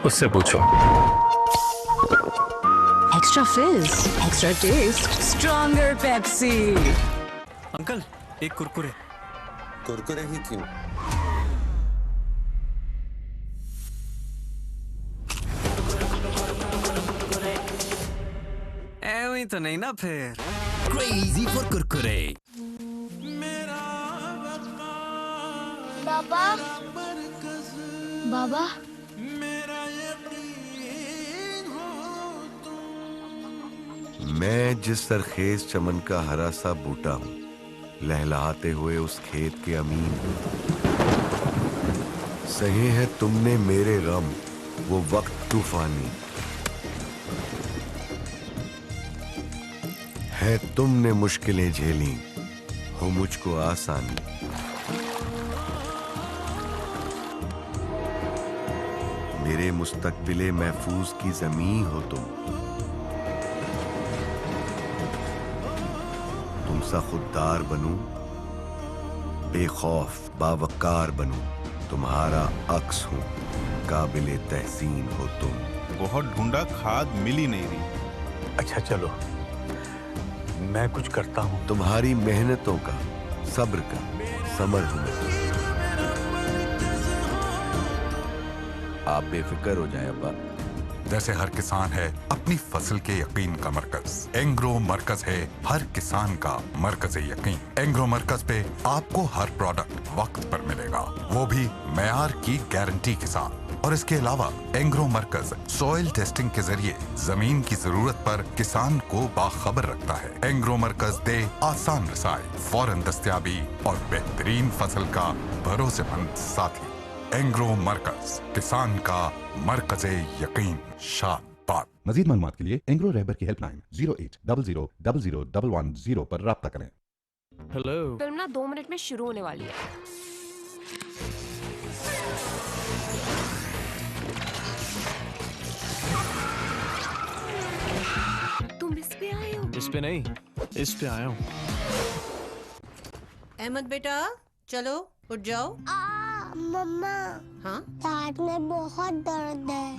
उससे पूछो। Extra fizz, extra taste, stronger Pepsi. Uncle एक कुरकुरे। कुरकुरे ही क्यों? ऐਵੇਂ तो नहीं ना फिर। Crazy for Kurkure. बाबा बाबा मैं जिस सरखेज चमन का हरा सा बूटा हूँ, लहलहाते हुए उस खेत के अमीन हूँ। सहे है तुमने मेरे गम, वो वक्त तूफानी है। तुमने मुश्किलें झेली, हो मुझको आसानी। मेरे मुस्तकबिले महफूज की जमीन हो तुम सा खुददार बनूं, बेखौफ बावकार बनूं, तुम्हारा अक्स हूं, काबिले तहसीन हो तुम। बहुत ढूंढा, खाद मिली नहीं रही। अच्छा चलो, मैं कुछ करता हूं। तुम्हारी मेहनतों का, सब्र का समर हूं मैं। आप बेफिक्र हो जाएं अब्बा। जैसे हर किसान है अपनी फसल के यकीन का मरकज, एंग्रो मरकज है हर किसान का मरकज यकीन। एंग्रो मरकज पे आपको हर प्रोडक्ट वक्त पर मिलेगा, वो भी मेयार की गारंटी के साथ। और इसके अलावा एंग्रो मरकज सॉइल टेस्टिंग के जरिए जमीन की जरूरत पर किसान को बाखबर रखता है। एंग्रो मरकज दे आसान रसाई, फौरन दस्तयाबी और बेहतरीन फसल का भरोसेमंद साथी। एंग्रो मरकज, किसान का मरकज़े यकीन। शाबाश। मजीद मालूमात के लिए एंग्रो रहबर की हेल्पलाइन 0800001110 पर राब्ता करें। हेलो। फिल्म ना 2 मिनट में शुरू होने वाली है। तुम इस पे आए हो? इस पे नहीं, इस पे आया हूँ। अहमद बेटा चलो उठ जाओ। मम्मा हाँ दांत में बहुत दर्द है।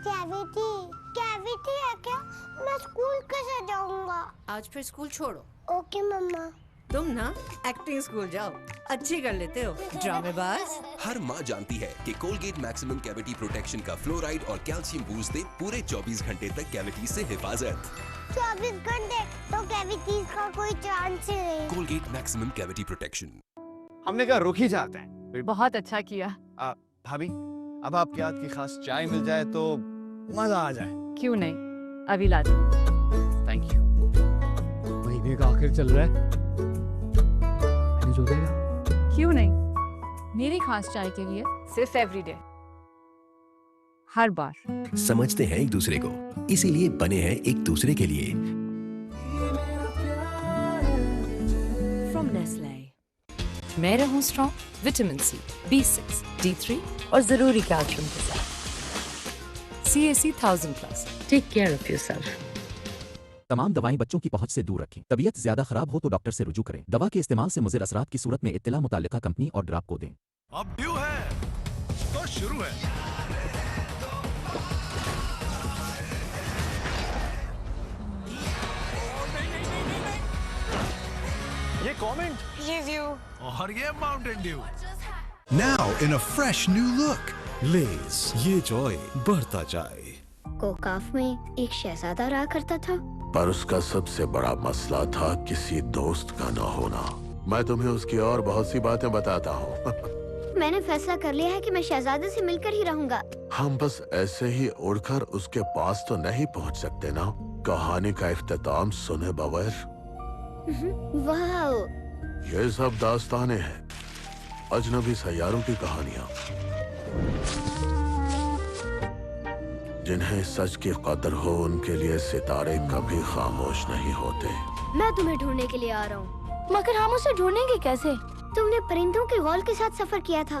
कैविटी कैविटी है क्या? मैं स्कूल कैसे जाऊंगा? आज फिर स्कूल छोड़ो। ओके मम्मा। तुम ना एक्टिंग स्कूल जाओ, अच्छी कर लेते हो ड्रामेबाज। हर माँ जानती है कि कोलगेट मैक्सिमम कैविटी प्रोटेक्शन का फ्लोराइड और कैल्शियम बूस्ट दे पूरे 24 घंटे तक कैविटी से हिफाजत। 24 घंटे तो कैविटीज का कोई चांस ही नहीं। Colgate maximum cavity protection. हमने कहा रुक ही जाते हैं। बहुत अच्छा किया। भाभी, अब आपके हाथ की खास चाय मिल जाए तो मजा आ जाए। क्यों नहीं, अभी ला दो। Thank you. महीने का आखिर चल रहा है, जो देगा। क्यों नहीं, मेरी खास चाय के लिए सिर्फ एवरीडे, हर बार। समझते हैं एक दूसरे को, इसीलिए बने हैं एक दूसरे के लिए। From Nestle. मैं रहूं strong, vitamin C, B6, D3 और जरूरी कैल्शियम के साथ। CAC 1000+। Take care of yourself. तमाम दवाएं बच्चों की पहुंच से दूर रखें। तबीयत ज्यादा खराब हो तो डॉक्टर से रुजू करें। दवा के इस्तेमाल से मुज़िर असरात की सूरत में इत्तला मुताल्लिका कंपनी और ड्राप को दें। अब ड्यू है तो शुरू है। ये कमेंट, ये व्यू और ये Mountain Dew. Now in a fresh new look, Lay's ये joy बढ़ता जाए। कोकाफ में एक शहजादा रहा करता था, पर उसका सबसे बड़ा मसला था किसी दोस्त का न होना। मैं तुम्हें उसकी और बहुत सी बातें बताता हूँ। मैंने फैसला कर लिया है कि मैं शहजादे से मिलकर ही रहूंगा। हम बस ऐसे ही उड़कर उसके पास तो नहीं पहुँच सकते ना। कहानी का इख्तिताम सुने बगैर। वाह, ये सब दास्तानें हैं, अजनबी सैयारों की कहानियाँ, जिन्हें सच की कदर हो उनके लिए सितारे कभी खामोश नहीं होते। मैं तुम्हें ढूंढने के लिए आ रहा हूँ, मगर हम उसे ढूंढेंगे कैसे? तुमने परिंदों के गौल के साथ सफर किया था,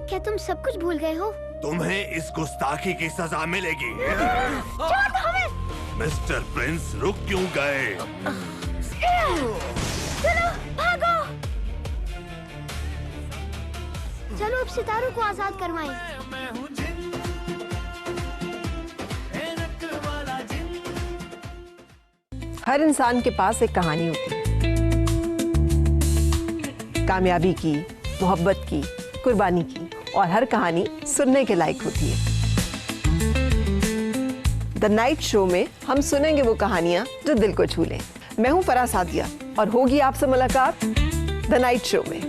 क्या तुम सब कुछ भूल गए हो? तुम्हें इस गुस्ताखी की सजा मिलेगी। छोड़ दो हमें। मिस्टर प्रिंस रुक क्यों गए? चलो भागो। चलो अब सितारों को आजाद करवाएं। हर इंसान के पास एक कहानी होती है, कामयाबी की, मोहब्बत की, कुर्बानी की, और हर कहानी सुनने के लायक होती है। द नाइट शो में हम सुनेंगे वो कहानियां जो दिल को छू लें। मैं हूं फराह सादिया और होगी आपसे मुलाकात द नाइट शो में।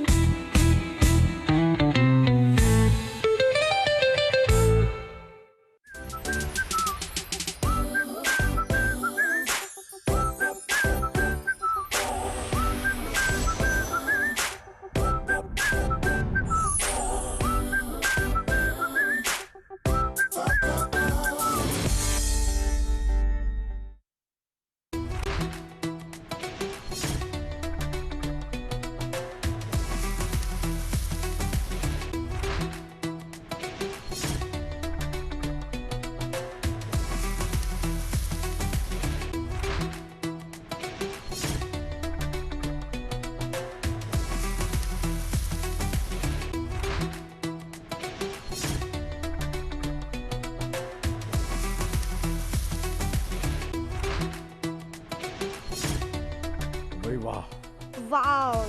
वाओ।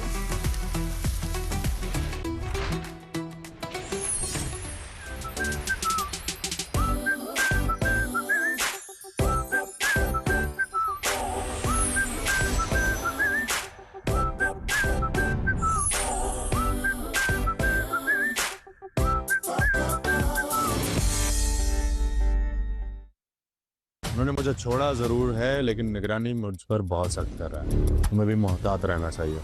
उन्होंने मुझे छोड़ा जरूर है, लेकिन निगरानी मुझ पर बहुत सख्त कर रहा है। तुम्हें भी मोहतात रहना चाहिए।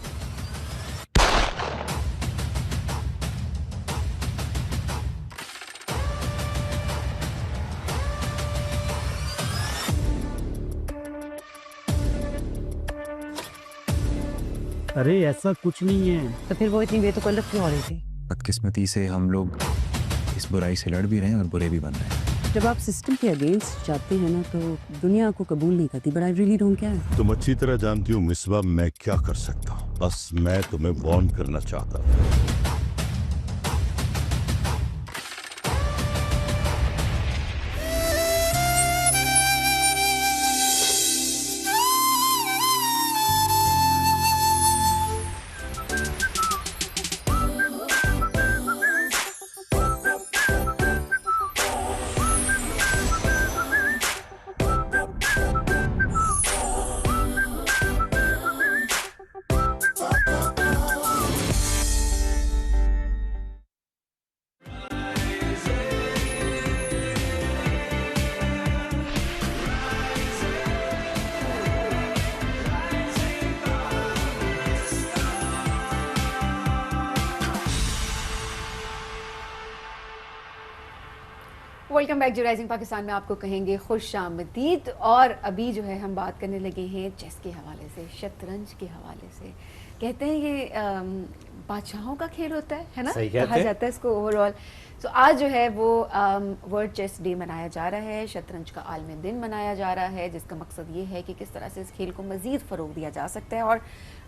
अरे ऐसा कुछ नहीं है। तो फिर वो इतनी बेतकल्लफ क्यों हो रही थी? बदकिस्मती से हम लोग इस बुराई से लड़ भी रहे हैं और बुरे भी बन रहे हैं। जब आप सिस्टम के अगेंस्ट जाते हैं ना, तो दुनिया आपको कबूल नहीं करती। But I really don't care. तुम अच्छी तरह जानती हो मिसबा, मैं क्या कर सकता हूँ। बस मैं तुम्हें वार्न करना चाहता हूँ। Welcome back. जो राइजिंग पाकिस्तान में आपको कहेंगे खुश आमदीद। और अभी जो है हम बात करने लगे हैं चेस के हवाले से, शतरंज के हवाले से। कहते हैं ये बादशाहों का खेल होता है ना, कहा जाता है इसको ओवरऑल। तो आज जो है वो वर्ल्ड चेस डे मनाया जा रहा है, शतरंज का आलमी दिन मनाया जा रहा है, जिसका मकसद ये है कि किस तरह से इस खेल को मज़ीद फ़रोग दिया जा सकता है। और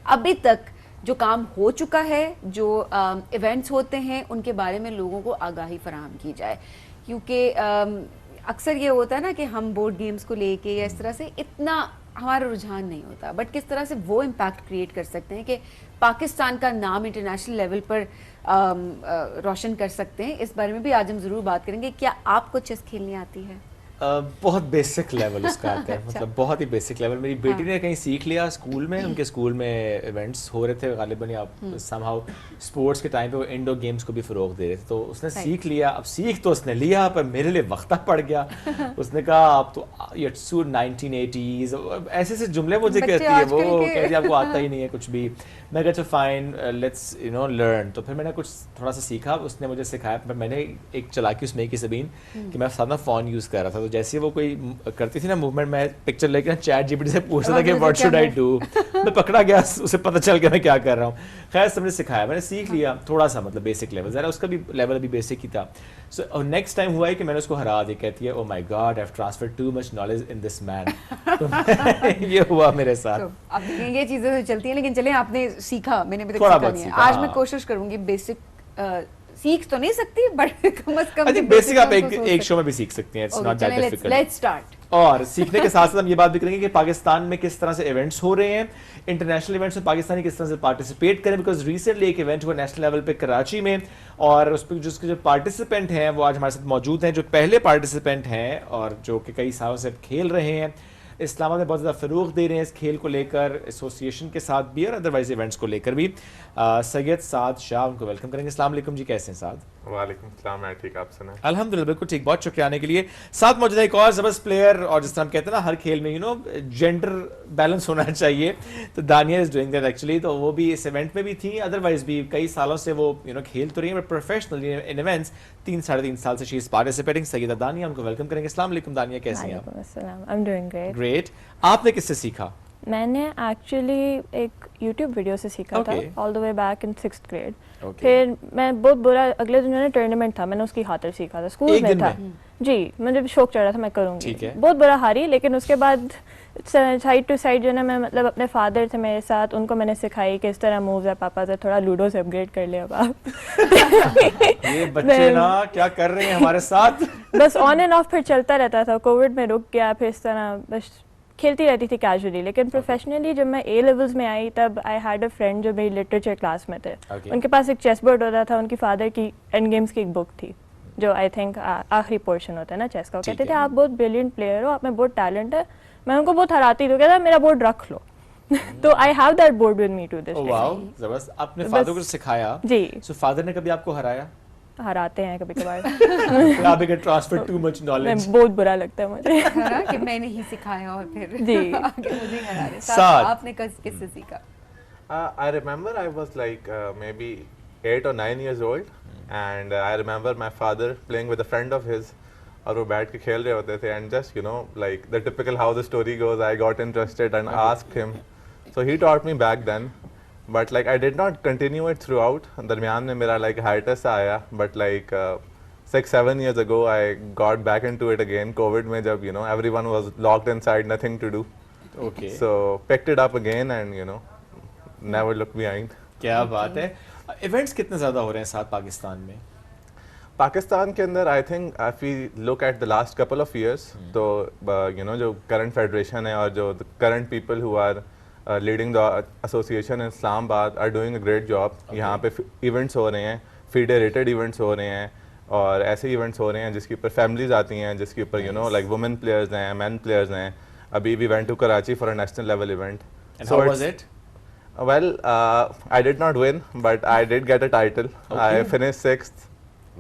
अभी तक जो काम हो चुका है, जो इवेंट्स होते हैं, उनके बारे में लोगों को आगाही फराहम की जाए। क्योंकि अक्सर ये होता है ना कि हम बोर्ड गेम्स को लेके या इस तरह से इतना हमारा रुझान नहीं होता, बट किस तरह से वो इम्पैक्ट क्रिएट कर सकते हैं कि पाकिस्तान का नाम इंटरनेशनल लेवल पर रोशन कर सकते हैं। इस बारे में भी आज हम ज़रूर बात करेंगे। क्या आपको चेस खेलनी आती है? बहुत बेसिक लेवल उसका आता है। मतलब बहुत ही बेसिक लेवल। मेरी बेटी ने कहीं सीख लिया स्कूल में, उनके स्कूल में इवेंट्स हो रहे थे गालिबन, या समहाउ स्पोर्ट्स के टाइम पे वो इंडोर गेम्स को भी फ़रोग दे रहे थे, तो उसने सीख लिया। अब सीख तो उसने लिया, पर मेरे लिए वक्ता पड़ गया। उसने कहा आप तो इट्स 1980s, ऐसे ऐसे जुमले मुझे कहती है वो, कहती आपको आता ही नहीं है कुछ भी। मैं कहता फाइन लेट्स लर्न। तो फिर मैंने कुछ थोड़ा सा सीखा, उसने मुझे सिखाया। मैंने एक चलाकी उसमें की सबीन कि मैं साथ में फ़ोन यूज़ कर रहा था, तो जैसे वो कोई करती थी ना मूवमेंट, मैं पिक्चर लेके ना चैट जीपीटी से पूछता था कि व्हाट शुड आई डू, मैं पकड़ा गया, उसे पता चल गया मैं क्या कर रहा हूँ। खैर सबने सिखाया, मैंने सीख लिया थोड़ा सा, मतलब बेसिक लेवल, ज़रा उसका भी लेवल अभी बेसिक ही था। सो नेक्स्ट टाइम हुआ है कि मैंने उसको हरा दी, कहती है oh my God I have transferred too much knowledge in this man. ये हुआ मेरे साथ। अब ये चीज़ें तो चलती हैं, लेकिन चलें आपने सीखा, मैंने अभी तक थोड़ा सीखा बहुत नहीं है। सीखा, आज हाँ। मैं कोशिश करूंगी बेसिक सीख तो नहीं सकती बट कम से कम बेसिक आप एक शो में भी सीख सकती हैं, it's not that difficult. Let's start. और सीखने के साथ साथ हम ये बात भी करेंगे कि पाकिस्तान में किस तरह से इवेंट्स हो रहे हैं, इंटरनेशनल इवेंट्स में पाकिस्तानी किस तरह से पार्टिसिपेट करें, बिकॉज रिसेंटली एक इवेंट हुआ नेशनल लेवल पे कराची में, और उस पर जो पार्टिसिपेंट हैं वो आज हमारे साथ मौजूद हैं, जो पहले पार्टिसिपेंट हैं और जो कि कई सालों से खेल रहे हैं, इस्लामाबाद में बहुत ज़्यादा फ़रोग़ दे रहे हैं इस खेल को लेकर, एसोसिएशन के साथ भी और अदरवाइज इवेंट्स को लेकर भी। सैयद साद शाह, उनको वेलकम करेंगे। अस्सलाम वालेकुम जी, कैसे हैं साद? वालेकुम सलाम, मैं ठीक, आप सुनाएं? अल्हम्दुलिल्लाह बिल्कुल ठीक, बहुत शुक्रिया आने के लिए। साथ मौजूद है एक और ज़बरदस्त प्लेयर, और जिस तरह हम कहते हैं ना हर खेल में जेंडर बैलेंस होना चाहिए, तो दानिया इज़ डूइंग दैट एक्चुअली, तो वो भी इस इवेंट में भी थी, अदरवाइज भी कई सालों से वो खेल तो रही है, बट प्रोफेशनली इन इवेंट्स 3-3.5 साल से शी इज़ पार्टिसिपेटिंग। सैयदा दानिया, उनको वेलकम करेंगे। अस्सलाम वालेकुम दानिया, कैसी हैं आप? I am doing great. Great. आपने किससे सीखा? मैंने एक्चुअली एक YouTube वीडियो से सीखा था, all the way back in 6th grade. फिर मैं बहुत बुरा, अगले दिन टूर्नामेंट था, मैंने उसकी खातिर सीखा था, स्कूल में था जी, मुझे शौक चढ़ा था मैं करूँगी, बहुत बुरा हारी, लेकिन उसके बाद साइड टू साइड जो ना मैं मतलब अपने फादर थे मेरे साथ, उनको मैंने सिखाई कि इस तरह मूव्स है, पापा से थोड़ा लूडो से अपग्रेड कर लिया अब आप। ये बच्चे ना क्या कर रहे हैं हमारे साथ। बस ऑन एंड ऑफ फिर चलता रहता था, कोविड में रुक गया, फिर इस तरह बस खेलती रहती थी कैजुअली। लेकिन प्रोफेशनली जब मैं ए लेवल्स में आई तब आई हैड अ फ्रेंड जो मेरी लिटरेचर क्लास में थे, उनके पास एक चेस बोर्ड होता था, उनकी फादर की एंड गेम्स की एक बुक थी जो आई थिंक आखिरी पोर्शन होता है ना चेस का, वो कहते थे आप बहुत ब्रिलियंट प्लेयर हो, आप में बहुत टैलेंट है। मैं उनको बहुत हराती तो कहता मेरा बोर्ड रख लो। तो I have that board with me to this day. Wow, जबरदस्त। आपने फादर को सिखाया जी। सो फादर ने कभी आपको हराया? हराते हैं कभी कभार। आप एक ट्रांसफर टू मच नॉलेज, बहुत बुरा लगता है मुझे कि मैंने ही सिखाया और फिर जी आगे मुझे हरा रहे। साथ आपने किससे सीखा? I remember I was like maybe 8 or 9 years old, and I remember my father playing with a friend of his, और वो बैठ के खेल रहे होते थे, and just like the typical how the story goes, I got interested and asked him, so he taught me back then, but like I did not continue it throughout. दरमियान में मेरा like hiatus आया, but like 6-7 years ago I got back into it again. COVID में जब everyone was locked inside, nothing to do, okay, so picked it up again and never looked behind. क्या बात है। Events कितने ज़्यादा हो रहे हैं साथ पाकिस्तान में? पाकिस्तान के अंदर I think if we look at the last couple of years, तो जो करंट फेडरेशन है और जो current people who are leading the association in Islamabad are doing a great job. यहाँ पे इवेंट्स हो रहे हैं, फेडरेटेड इवेंट्स हो रहे हैं, और ऐसे इवेंट्स हो रहे हैं जिसके ऊपर फैमिलीज आती हैं, जिसके ऊपर लाइक वुमेन प्लेयर्स हैं, मैन प्लेयर्स हैं। अभी we went to Karachi for a national level event. And how was it? Well, I did not win, but I did get a title. I finished 6th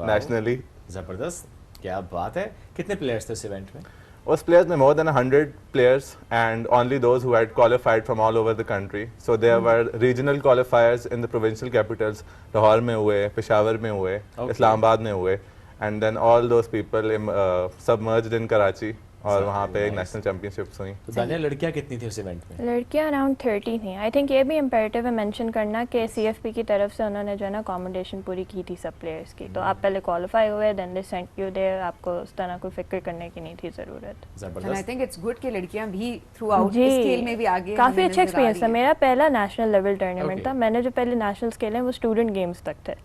nationally. जबरदस्त, क्या बात है। कितने players थे उस इवेंट में? उस प्लेयर्स में more than 100 players, and only those who had qualified from all over the country. So there were regional qualifiers in the provincial capitals. Lahore में हुए, पेशावर में हुए, इस्लामाबाद में हुए, and then all those people submerged in Karachi. और वहाँ पे एक नेशनल चैंपियनशिप्स हुई। तो दानिया, लड़कियाँ कितनी थी उस इवेंट में? लड़कियाँ अराउंड 30 थी। आई थिंक ये भी इम्पेरेटिव है मेंशन करना कि CFP की तरफ से उन्होंने जो है ना अकोमोडेशन पूरी की थी सब प्लेयर्स की, तो आप पहले क्वालिफाई हुए, then they sent you there, आपको उस तरह कोई फिक्र करने की नहीं थी ज़रूरत। जबरदस्त। आई थिंक इट्स गुड कि लड़कियाँ भी थ्रू आउट इस खेल में भी आगे काफ़ी अच्छा एक्सपीरियंस था। मेरा पहला नेशनल लेवल टूर्नामेंट था, मैंने जो पहले नेशनल्स खेले हैं वो स्टूडेंट गेम्स तक थे,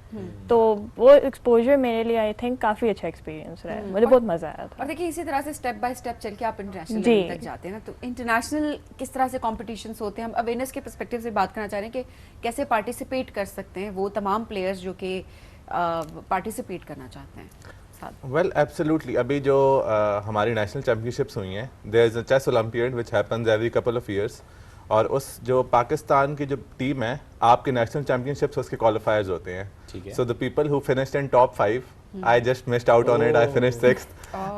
तो वो एक्सपोजर मेरे लिए आई थिंक काफ़ी अच्छा एक्सपीरियंस रहा है, मुझे बहुत मज़ा आया था। और देखिए इसी तरह से स्टेप बाय स्टेप चल के आप इंटरनेशनल लेवल तक जाते हैं ना, तो इंटरनेशनल किस तरह से कॉम्पिटिशंस होते हैं, हम अवेयरनेस के पर्सपेक्टिव से बात करना चाह रहे हैं कि कैसे पार्टिसिपेट कर सकते हैं वो तमाम प्लेयर्स जो कि पार्टिसिपेट करना चाहते हैं। वेल एब्सोल्युटली, अभी जो हमारी नेशनल चैंपियनशिप्स हुई हैं, there is a chess olympiad which happens every couple of years, और उस जो पाकिस्तान की जो टीम है, आपके नेशनल चैंपियनशिप्स उसके क्वालिफायर्स होते हैं। So the people who finished in top 5, I just missed out on it. I finished 6th.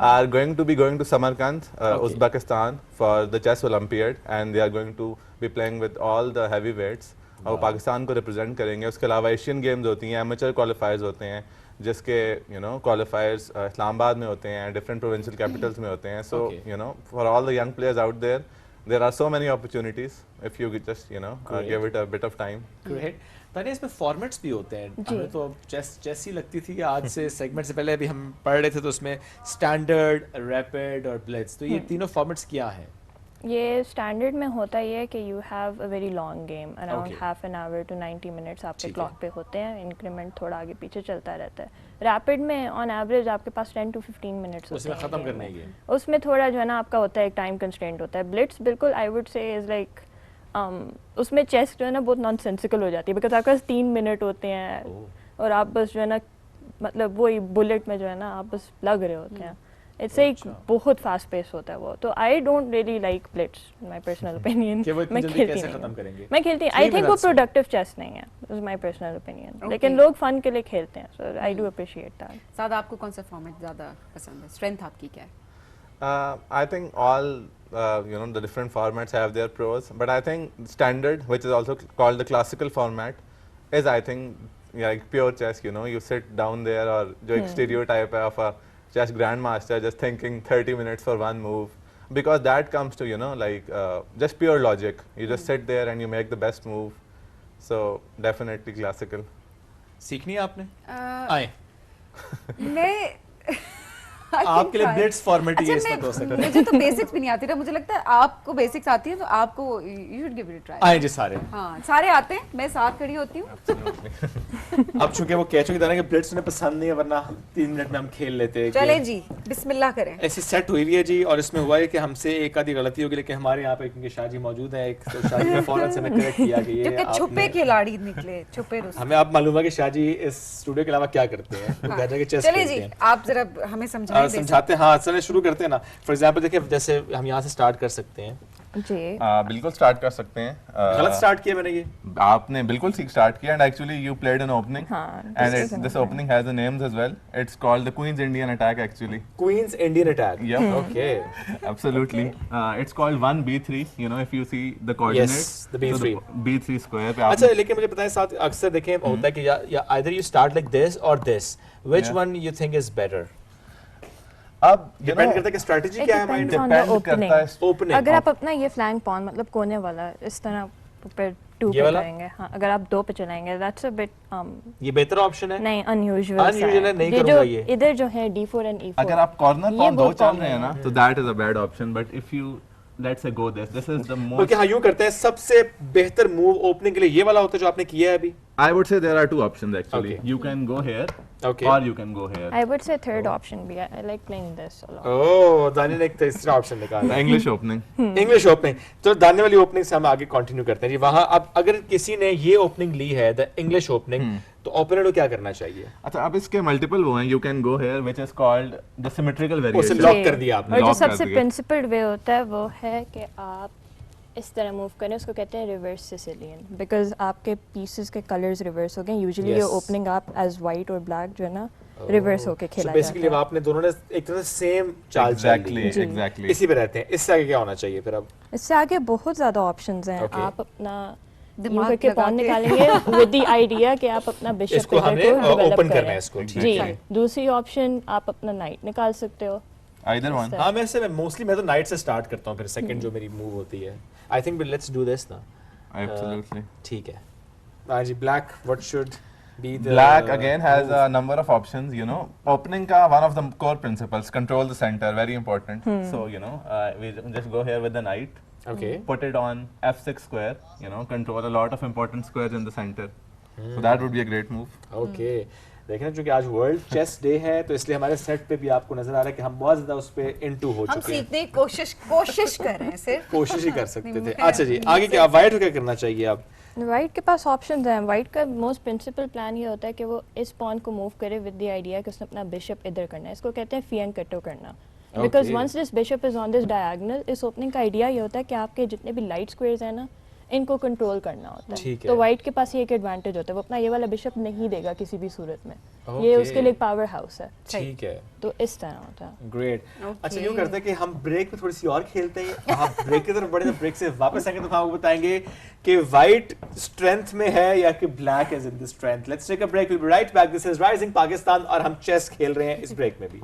Are going to be going to Samarkand, Uzbekistan for the chess Olympiad, and they are going to be playing with all the heavyweights. और पाकिस्तान को represent करेंगे। उसके अलावा Asian games होती हैं, amateur क्वालिफायर्स होते हैं, जिसके क्वालिफायर्स इस्लामाबाद में होते हैं, डिफरेंट प्रोविंशियल कैपिटल्स में होते हैं. So for all the young players out there are so many opportunities if you just give it a bit of time. Great. Tania, इसमें फॉर्मेट्स भी होते हैं. हमें तो चेस ही लगती थी कि आज से सेगमेंट से पहले अभी हम पढ़ रहे थे तो उसमें स्टैंडर्ड, रैपिड और ब्लिट्स, तो ये तीनों फॉर्मेट्स क्या हैं? ये स्टैंडर्ड में होता ये है कि you have a very long game, around half an hour to 90 minutes आपके क्लॉक पे होते हैं. इंक्रीमेंट थोड़ा आगे पीछे चलता रहता है. रैपिड में ऑन एवरेज आपके पास 10 to 15 मिनट्स होते हैं. उसमें खत्म करने के उसमें थोड़ा जो है ना आपका होता है एक टाइम कंस्ट्रेंट होता है. ब्लिट्स बिल्कुल I would say is like उसमें चेस जो है ना बहुत नॉनसेंसिकल हो जाती है, बिकॉज आपके पास 3 मिनट होते हैं और आप बस जो है ना मतलब वही बुलेट में जो है ना आप बस लग रहे होते हैं. इट्स एक बहुत फास्ट पेस होता है वो. तो I don't really like Blitz in my personal opinion. मैं खेलती आई थिंक वो प्रोडक्टिव चेस नहीं है, इज माय पर्सनल ओपिनियन. लेकिन लोग फन के लिए खेलते हैं, सो आई डू अप्रिशिएट दैट. साद, आपको कौन सा फॉर्मेट ज़्यादा पसंद है? स्ट्रेंथ आपकी क्या है? I think all the different formats have their pros, but I think standard, which is also called the classical format, is I think like pure chess. You sit down there, or जो एक stereotype है of a chess grandmaster just thinking 30 minutes for one move, because that comes to like just pure logic. You just sit there and you make the best move. So definitely classical. सीखनी है आपने? आए. मैं आपके लिए Blitz format ही है इसमें तो सकता है. मुझे तो बेसिक्स भी नहीं आती ना. मुझे लगता है आपको बेसिक्स आती है तो आपको you should give it a try. आए जी सारे. हाँ, सारे आते हैं, मैं साथ खड़ी होती हूँ. अब चूंकि वो कह चुकी कि ब्लिट्स उन्हें पसंद नहीं है, वरना 3 मिनट में हम खेल लेते हैं. चलें जी, बिस्मिल्लाह करें. ऐसी सेट हुई है जी, और इसमें हुआ है कि हमसे एक आधी गलती होगी, लेकिन हमारे यहाँ पे क्योंकि शाह जी मौजूद है एक, तो शाह जी ने फौरन से करेक्ट किया कि ये क्योंकि छुपे खिलाड़ी निकले, छुपे रुस्तम. हमें अब मालूम है कि शाह जी इस स्टूडियो के अलावा क्या करते हैं. चलिए जी, आप जरा हमें समझाते हैं. हाँ, चलिए शुरू करते हैं ना. फॉर एग्जांपल देखिए, जैसे हम यहाँ से स्टार्ट कर सकते हैं जी. बिल्कुल स्टार्ट कर सकते हैं. गलत स्टार्ट किया मैंने. ये आपने बिल्कुल ठीक स्टार्ट किया, and actually you played an opening, and this opening has a names as well. It's called the queen's Indian attack actually. Queen's Indian attack. Yeah. Okay. Absolutely. It's called 1b3. If you see the coordinates. Yes, the b3. So b3 square पे अच्छा, लेकिन मुझे पता है साथ अक्सर देखें होता है कि या either you start like this or this. Which one you think is better? अब डिपेंड करता है कि स्ट्रेटजी क्या है. माइंड डिपेंड करता है ओपनिंग. अगर आप अपना ये फ्लैंक पॉन मतलब कोने वाला इस तरह ऊपर 2 पे करेंगे, हाँ, अगर आप 2 पे चलाएंगे दैट्स अ बिट ये बेहतर ऑप्शन है. नहीं, अनयूजुअल है, नहीं करूंगा ये. इधर जो है D4 एंड E4, अगर आप कॉर्नर पॉन 2 चल रहे हैं ना, तो that is a bad option. But if you let's say go this is the most. Okay, हाँ, यूं करते हैं. सबसे बेहतर मूव ओपनिंग के लिए ये वाला होता है जो आपने किया है अभी. I would say there are 2 options actually. You can go here, or you can go here. I would say third option भी. I like playing this a lot. Oh, दानिया ने एक तीसरा ऑप्शन निकाला. English opening. English opening. तो दानिया वाली opening से हम आगे कंटिन्यू करते हैं जी. वहाँ अब अगर किसी ने ये ओपनिंग ली है, द इंग्लिश ओपनिंग, तो ओपनर को क्या करना चाहिए? अच्छा, अब इसके मल्टीपल वो हैं. You can go here, which is called the symmetrical variation. उसे लॉक कर दिया आपने. और जो सबसे प्रिंसिपल्ड वे होता है वो है कि आप इस तरह मूव करें, उसको कहते हैं रिवर्स सिसिलियन, बिकॉज आपके पीसेस के कलर्स रिवर्स हो गए. यूजुअली ये ओपनिंग आप एज वाइट और ब्लैक जो है ना रिवर्स होके खेला जाता है. बेसिकली आपने दोनों ने एक तरह से सेम चाल एग्जैक्टली इसी पे रहते हैं. इससे आगे क्या होना चाहिए फिर? अब इससे आगे बहुत ज्यादा ऑप्शंस हैं. आप अपना दिमाग के पॉन निकालेंगे विद द आइडिया कि आप अपना बिशप को ओपन करना है इसको. जी. दूसरी ऑप्शन आप अपना नाइट निकाल सकते हो. Either one. हाँ, मैं मोस्टली मैं तो नाइट से स्टार्ट करता हूँ, फिर सेकंड जो मेरी मूव होती है. I think let's do this ना. Absolutely. ठीक है. हाँ जी, black what should be the black again has a number of options. Opening ka one of the core principles, control the center, very important. So we just go here with the knight. Okay. Put it on f6 square. Control a lot of important squares in the center. So that would be a great move. Okay. देखना, चूंकि आज world chess day है तो इसलिए हमारे set पे भी आपको नजर आ रहा है कि हम बहुत ज्यादा उस पे इनटू हो चुके हैं. हम सीखने की कोशिश कर रहे हैं, सिर्फ कोशिश ही कर सकते थे. अच्छा जी, आगे क्या वाइट को क्या करना चाहिए? अब वाइट के पास ऑप्शंस हैं. वाइट का मोस्ट प्रिंसिपल प्लान ये होता है कि वो इस पॉन को मूव करे विद द आइडिया कि उसने अपना बिशप इधर करना है. इसको कहते हैं फियंकटो करना. Because once this bishop is on this diagonal, इस ओपनिंग का आइडिया ये होता है कि आपके जितने भी लाइट स्क्वायर्स हैं ना, इनको कंट्रोल करना होता है। ठीक है। तो वाइट के पास ये एक एडवांटेज होता है, वो अपना ये वाला बिशप नहीं देगा किसी भी सूरत में। Okay. ये उसके लिए एक पावर हाउस है। ठीक है। तो इस तरह होता है। ग्रेट। अच्छा यूँ करते हैं कि हम ब्रेक में थोड़ी सी और खेलते हैं, आप ब्रेक की तरफ बढ़े, तो ब्रेक से वापस आएंगे तो हम आपको बताएंगे कि वाइट स्ट्रेंथ में है या कि black is in the strength. Let's take a break, will be right back. This is rising Pakistan और हम चेस खेल रहे हैं इस ब्रेक में भी।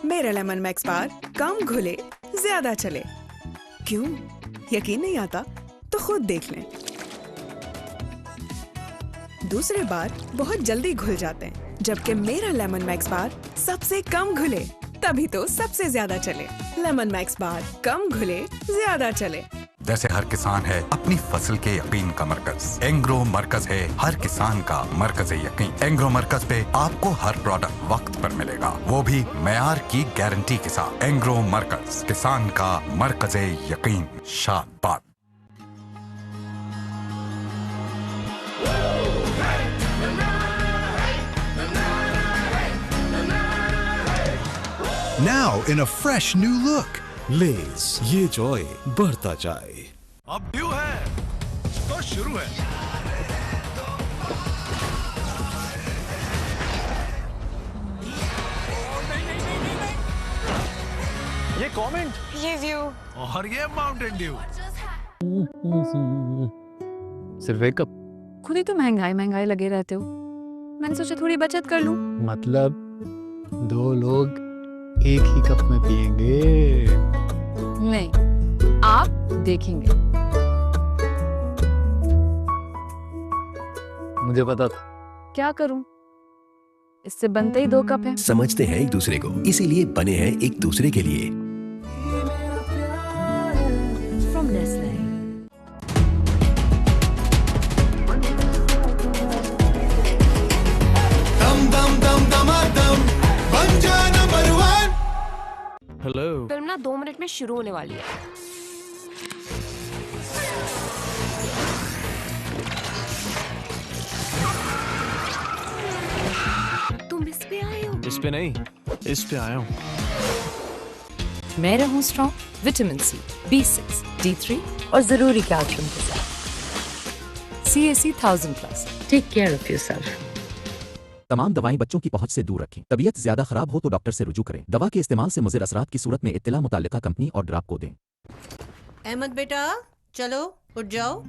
मेरा लेमन मैक्स बार कम घुले ज्यादा चले। क्यों? यकीन नहीं आता तो खुद देख लें। दूसरे बार बहुत जल्दी घुल जाते हैं, जबकि मेरा लेमन मैक्स बार सबसे कम घुले, तभी तो सबसे ज्यादा चले। लेमन मैक्स बार कम घुले ज्यादा चले। जैसे हर किसान है अपनी फसल के यकीन का मरकज, एंग्रो मरकज है हर किसान का मरकज यकीन। एंग्रो मरकज पे आपको हर प्रोडक्ट वक्त पर मिलेगा, वो भी मेयार की गारंटी के साथ। एंग्रो मरकज, किसान का मरकज यकीन। शाबाश। Now in a fresh new look, Lay's ये joy बढ़ता जाए। अब ड्यू है तो शुरू है। ये कमेंट, ये व्यू और ये माउंटेन ड्यू। सिर्फ एक कप? खुद ही तो महंगाई लगे रहते हो, मैंने सोचा थोड़ी बचत कर लूं। मतलब 2 लोग एक ही कप में पिएंगे? नहीं, आप देखेंगे। मुझे पता था। क्या करूं? इससे बनते ही 2 कप हैं। समझते हैं एक दूसरे को, इसीलिए बने हैं एक दूसरे के लिए। From Nestle. दम दम दम दमादम बन जा नंबर 1। हेलो। फिल्म ना 2 मिनट में शुरू होने वाली है। तुम इस पे आए हो? इस पे नहीं, इस पे आया हूँ। मैं रहूं strong vitamin C, B6, D3 और जरूरी कैल्शियम के साथ। CAC 1000+। Take care of yourself. तमाम दवाएं बच्चों की पहुंच से दूर रखें। तबीयत ज्यादा खराब हो तो डॉक्टर से रुजू करें। दवा के इस्तेमाल से मुज़िर असरात की सूरत में इत्तला मुताल्लिका कंपनी और ड्राप को दें। अहमद बेटा चलो उठ जाओ।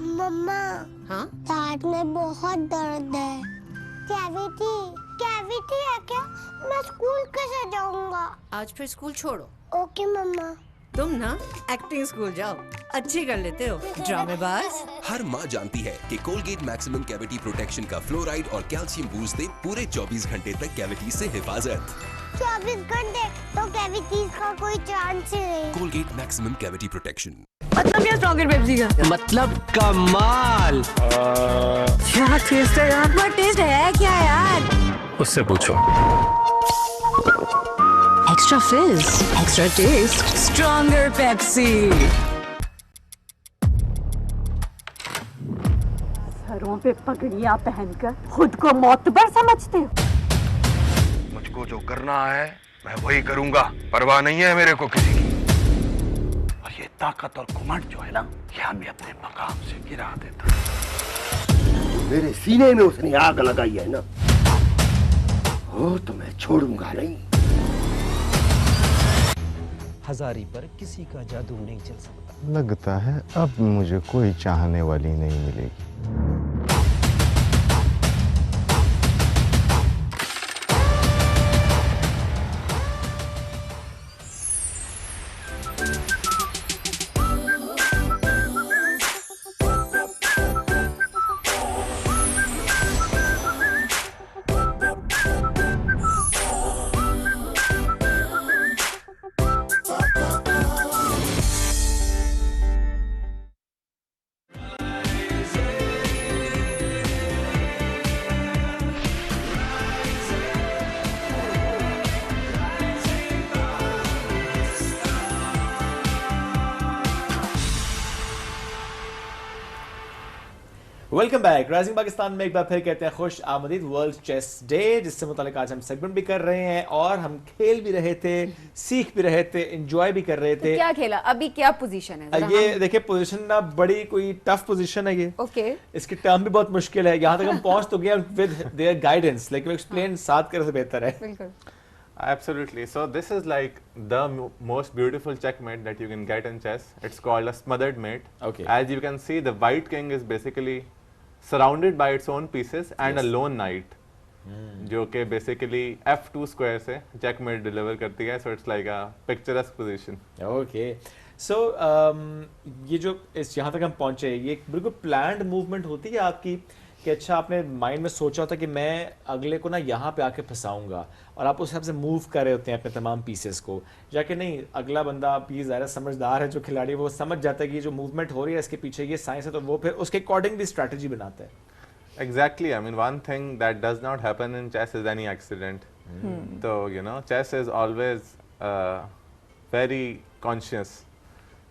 मम्मा, हाँ दांत में बहुत दर्द है। कैविटी है क्या? मैं स्कूल कैसे जाऊंगा? आज फिर स्कूल छोड़ो। ओके मम्मा। तुम ना एक्टिंग स्कूल जाओ, अच्छी कर लेते हो ड्रामेबाज। हर माँ जानती है कि कोलगेट मैक्सिमम कैविटी प्रोटेक्शन का फ्लोराइड और कैल्शियम बूस्ट दे पूरे 24 घंटे तक कैविटी से हिफाजत। 24 घंटे तो कैविटीज का कोई चांस ही नहीं। Colgate maximum cavity protection. मतलब क्या स्ट्रॉन्गर पेप्सी का? मतलब कमाल। क्या टेस्ट है यार? what टेस्ट है क्या यार? उससे पूछो। एक्स्ट्रा फिज, एक्स्ट्रा टेस्ट, स्ट्रॉन्गर पेप्सी। सरों पे पगड़ियां पहनकर खुद को मोतबर समझते हो? मुझको जो करना है मैं वही करूंगा, परवाह नहीं है मेरे को किसी की। और ये ताकत और घमंड जो है ना, ये हमें अपने मकाम से गिरा देता। मेरे सीने में उसने आग लगाई है ना, वो तो मैं छोड़ूंगा नहीं। हजारी पर किसी का जादू नहीं चल सकता। लगता है अब मुझे कोई चाहने वाली नहीं मिलेगी। Welcome back. राइजिंग पाकिस्तान में एक बार फिर कहते हैं खुश आमदीद वर्ल्ड चेस डे, जिससे मुतालिक आज हम सेगमेंट भी कर रहे हैं और हम खेल भी रहे थे, सीख भी रहे थे, एंजॉय भी कर रहे थे। तो क्या खेला, अभी क्या पोजीशन है? ये देखिए पोजीशन ना बड़ी कोई टफ पोजीशन है ये। ओके। इसकी टर्म भी बहुत मुश्किल है। यहाँ तक हम पहुंच तो गए विद देयर गाइडेंस, लेकिन एक्सप्लेन साथ करे तो बेहतर है। बिल्कुल। Absolutely. So this is like the most beautiful checkmate that you can get in chess. It's called a smothered mate. Okay. As you can see, the white king is basically surrounded by its own pieces and a lone knight, जो कि basically F2 square से checkmate deliver करती है. So it's like a picturesque position. Okay. So ये जो इस यहाँ तक हम पहुँचे, ये बिल्कुल planned movement होती है आपकी कि अच्छा आपने माइंड में सोचा होता कि मैं अगले को ना यहाँ पे आके फंसाऊंगा और आप उस हिसाब से मूव कर रहे होते हैं अपने तमाम पीसेस को, जाके नहीं अगला बंदा पीस ज़्यादा समझदार है जो खिलाड़ी, वो समझ जाता है कि जो मूवमेंट हो रही है इसके पीछे ये साइंस है, तो वो फिर उसके अकॉर्डिंग भी स्ट्रैटेजी बनाता है। Exactly. I mean, one thing that does not happen in chess is any accident. So you know, chess is always very conscious.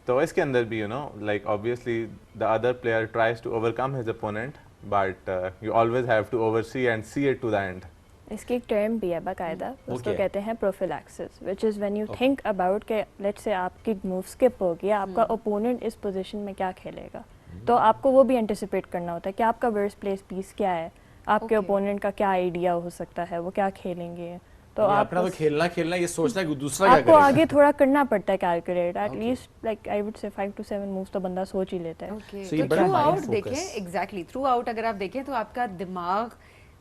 तो इसके अंदर भी you know, like obviously the other player tries to overcome his opponent, but you always have to oversee and see it to the end. इसकी एक term भी है बाकायदा, उसको कहते हैं prophylaxis, which is when you think about के let's say आपकी मूव स्किप हो गया, आपका ओपोनेंट इस पोजीशन में क्या खेलेगा, तो आपको वो भी एंटिसिपेट करना होता है कि आपका वर्स्ट प्लेस पीस क्या है, आपके ओपोनेंट का क्या आइडिया हो सकता है, वो क्या खेलेंगे, तो आप अपना तो खेलना ये सोचना है कि दूसरा क्या आपको करेगा। आगे थोड़ा करना पड़ता है calculate, at least like I would say 5 to 7 moves तो बंदा सोच ही लेता है। तो थ्रू आउट देखें, एग्जैक्टली थ्रू आउट अगर आप देखें तो आपका दिमाग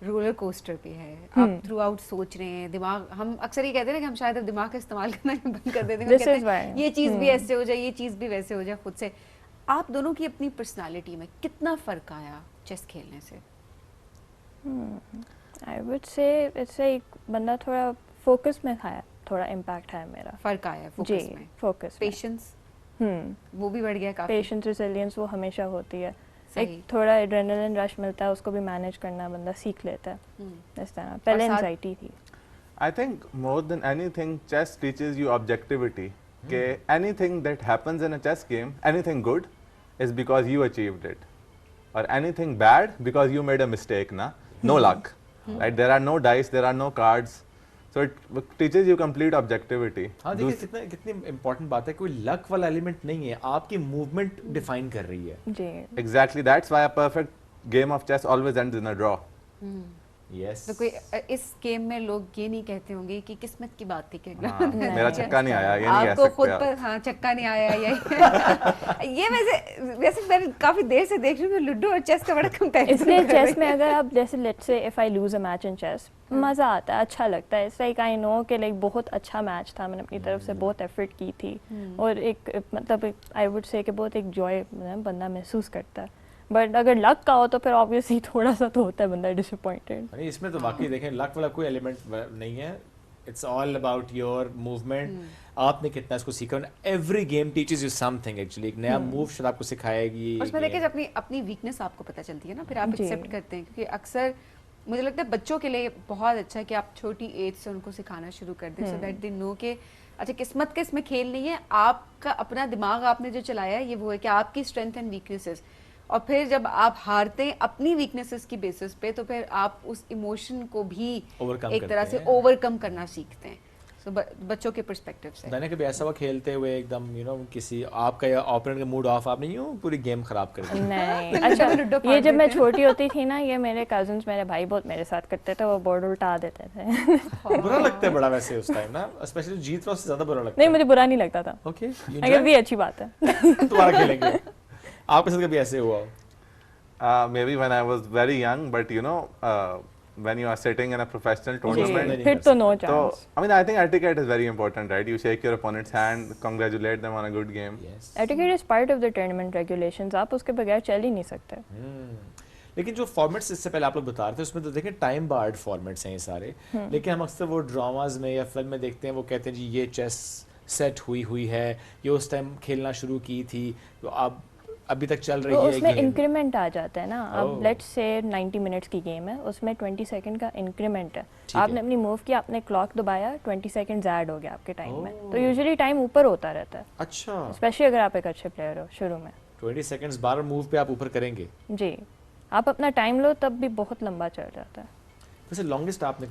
रोलर कोस्टर पे है, आप थ्रू आउट सोच रहे हैं, दिमाग, हम अक्सर ये कहते हैं ना कि हम शायद अब दिमाग का इस्तेमाल करना ही बंद कर देते हैं, कहते हैं ये चीज़ भी ऐसे हो जाए, ये चीज़ भी वैसे हो जाए खुद से। आप दोनों की अपनी पर्सनालिटी में कितना फ़र्क आया चेस खेलने से? I would say it's like बंदा थोड़ा फोकस में था, थोड़ा इम्पैक्ट है मेरा, फ़र्क आया फोकस में, फोकस, पेशेंस वो भी बढ़ गया काफ़ी, पेशेंस रिसिलियंस वो हमेशा होती है, एक थोड़ा एड्रेनलिन रश मिलता है, उसको भी मैनेज करना बंदा सीख लेता है, इस तरह। पहले एंजाइटी थी। I think more than anything, chess teaches you objectivity. कि anything that happens in a chess game, anything good, is because you achieved it, or anything bad because you made a mistake. Na, no luck, right? There are no dice, there are no cards, so it teaches you complete objectivity. हाँ देखिए कितनी important बात है, कोई luck वाला element नहीं है, आपकी movement define कर रही है। जी। Exactly, that's why a perfect game of chess always ends in a draw. Yes. तो कोई इस गेम में लोग ये नहीं कहते होंगे कि किस्मत की बात थी कि मेरा छक्का नहीं आया, ये नहीं कह आपको सकते खुद पर, हाँ छक्का नहीं आया ये वैसे मैं काफी देर से देख रही हूँ लूडो और चेस का बड़ा कंपैरिजन। इसलिए चेस में अगर आप जैसे let's say if I lose a match in chess, मज़ा आता है, अच्छा लगता है, इट्स लाइक आई नो कि लाइक बहुत अच्छा मैच था, मैंने अपनी तरफ से बहुत एफर्ट की थी और एक मतलब आई वुड से कि बहुत एक जॉय बंदा महसूस करता है। बट अगर लक का हो तो फिर ऑब्वियसली थोड़ा सा तो होता है बंदा डिसअपॉइंटेड। नहीं इसमें तो वाकई देखें लक वाला कोई एलिमेंट नहीं है, it's all about your movement, आपने कितना इसको सीखा। Every game teaches you something actually, एक नया मूव शायद आपको सिखाएगी। उसमें देखिए अपनी वीकनेस आपको पता चलती है ना, फिर आप एक्सेप्ट करते हैं, क्योंकि अक्सर मुझे लगता है बच्चों के लिए बहुत अच्छा है कि आप छोटी एज से उनको सिखाना शुरू कर दें, सो दैट दे नो के अच्छा किस्मत का इसमें खेल नहीं है, आपका अपना दिमाग आपने जो चलाया है ये वो है कि आपकी स्ट्रेंथ एंड वीकनेसेस, और फिर जब आप हारते हैं अपनी वीकनेसेस की बेसिस पे तो फिर आप उस इमोशन को भी एक तरह से ओवरकम करना सीखते हैं। So, बच्चों के पर्सपेक्टिव से मैंने कभी ऐसा हुआ खेलते हुए एकदम यू नो किसी आपका या ओपोनेंट का मूड ऑफ, आपने यूं पूरी गेम खराब कर दी? नहीं अच्छा ये जब मैं छोटी होती थी ना, ये मेरे कजिन्स मेरे भाई बहुत मेरे साथ करते थे, वो बोर्ड उल्टा देते थे। बुरा लगता है बड़ा वैसे उस टाइम ना, स्पेशली जीत रहा उससे ज्यादा बुरा लगता है। नहीं मुझे बुरा नहीं लगता था। ओके अगर भी अच्छी बात है। दोबारा खेलेंगे। आपके साथ कभी ऐसे हुआ? Maybe when I was very young, but you know, when you are sitting in a professional tournament, फिर तो no chance. So, I mean, I think etiquette is very important, right? You shake your opponent's hand, congratulate them on a good game. Yes. Etiquette is part of the tournament regulations. आप उसके बगैर चल ही नहीं सकते। लेकिन जो formats इससे पहले आप लोग बता रहे थे उसमें तो देखें टाइम बार्ड फॉर्मेट्स हैं ये सारे, लेकिन हम अक्सर वो ड्रामाज में या फिल्म में देखते हैं, वो कहते हैं जी ये चेस सेट हुई है, ये उस टाइम खेलना शुरू की थी, तो अब अभी तक चल रही है। उसमें इंक्रीमेंट आ जाता है ना, अब लेट्स से 90 मिनट्स की गेम है, उसमें 20 सेकंड का इंक्रीमेंट है, आपने अपनी मूव की, आपने क्लॉक दबाया, 20 सेकंड्स ऐड हो गया आपके टाइम में, तो यूजुअली टाइम ऊपर होता रहता है। अच्छा, स्पेशली अगर आप एक अच्छे प्लेयर हो शुरू में 20 सेकंड्स 12 मूव पे आप ऊपर करेंगे जी। आप अपना टाइम लो तब भी बहुत लंबा चल जाता है। वैसे लॉन्गेस्ट आपने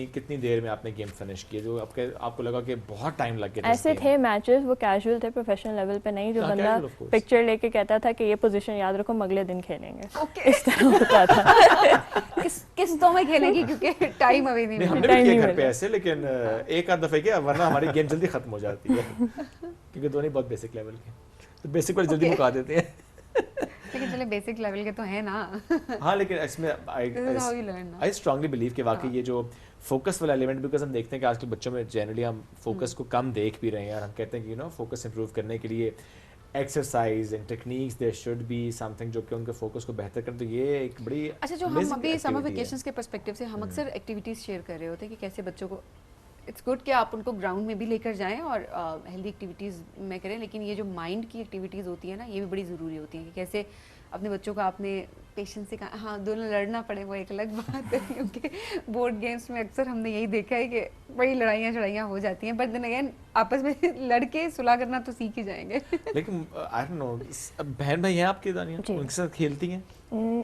कितनी देर में आपने गेम फिनिश किए जो आपको लगा कि बहुत टाइम लग गया? ऐसे थे मैचेस, वो कैजुअल थे, प्रोफेशनल लेवल पे नहीं, जो बंदा पिक्चर लेके कहता था कि ये पोजीशन याद रखो, हम अगले दिन खेलेंगे। इस तरह होता था। किस्तों में खेलेंगे क्योंकि टाइम अभी नहीं हमने भी किया घर पे ऐसे, लेकिन एक आध दफे किया, वरना हमारी गेम जल्दी खत्म हो जाती है क्योंकि दोनों बहुत बेसिक लेवल के, तो बेसिक पर जल्दी मुका देते हैं। लेकिन चले बेसिक लेवल के तो है ना। हाँ, लेकिन इसमें आई स्ट्रांगली बिलीव कि वाकई ये जो फोकस वाला एलिमेंट, बिकॉज हम देखते हैं कि आजकल बच्चों में जनरली हम फोकस को कम देख भी रहे हैं, और हम कहते हैं कि फोकस इंप्रूव करने के लिए exercise and techniques there should be something जो कि उनके फोकस को बेहतर कर। तो ये एक बड़ी अच्छा, जो हम अभी समर वेकेशंस के पर्सपेक्टिव से हम अक्सर एक्टिविटीज़ शेयर कर रहे होते हैं कि कैसे बच्चों को, इट्स गुड कि आप उनको ग्राउंड में भी लेकर जाएं और हेल्दी एक्टिविटीज़ में करें, लेकिन ये जो माइंड की एक्टिविटीज़ होती है ना, ये भी बड़ी ज़रूरी होती हैं कि कैसे अपने बच्चों का आपने पेशेंस से कहा। हाँ, दोनों लड़ना पड़े वो एक अलग बात है, क्योंकि बोर्ड गेम्स में अक्सर हमने यही देखा है कि बड़ी लड़ाइयाँ चढ़ाइयाँ हो जाती हैं, बट देन अगेन आपस में लड़के सुलह करना तो सीख ही जाएंगे। लेकिन आई डोंट नो, बहन भाई हैं आपके दानिया, उनके साथ खेलती हैं?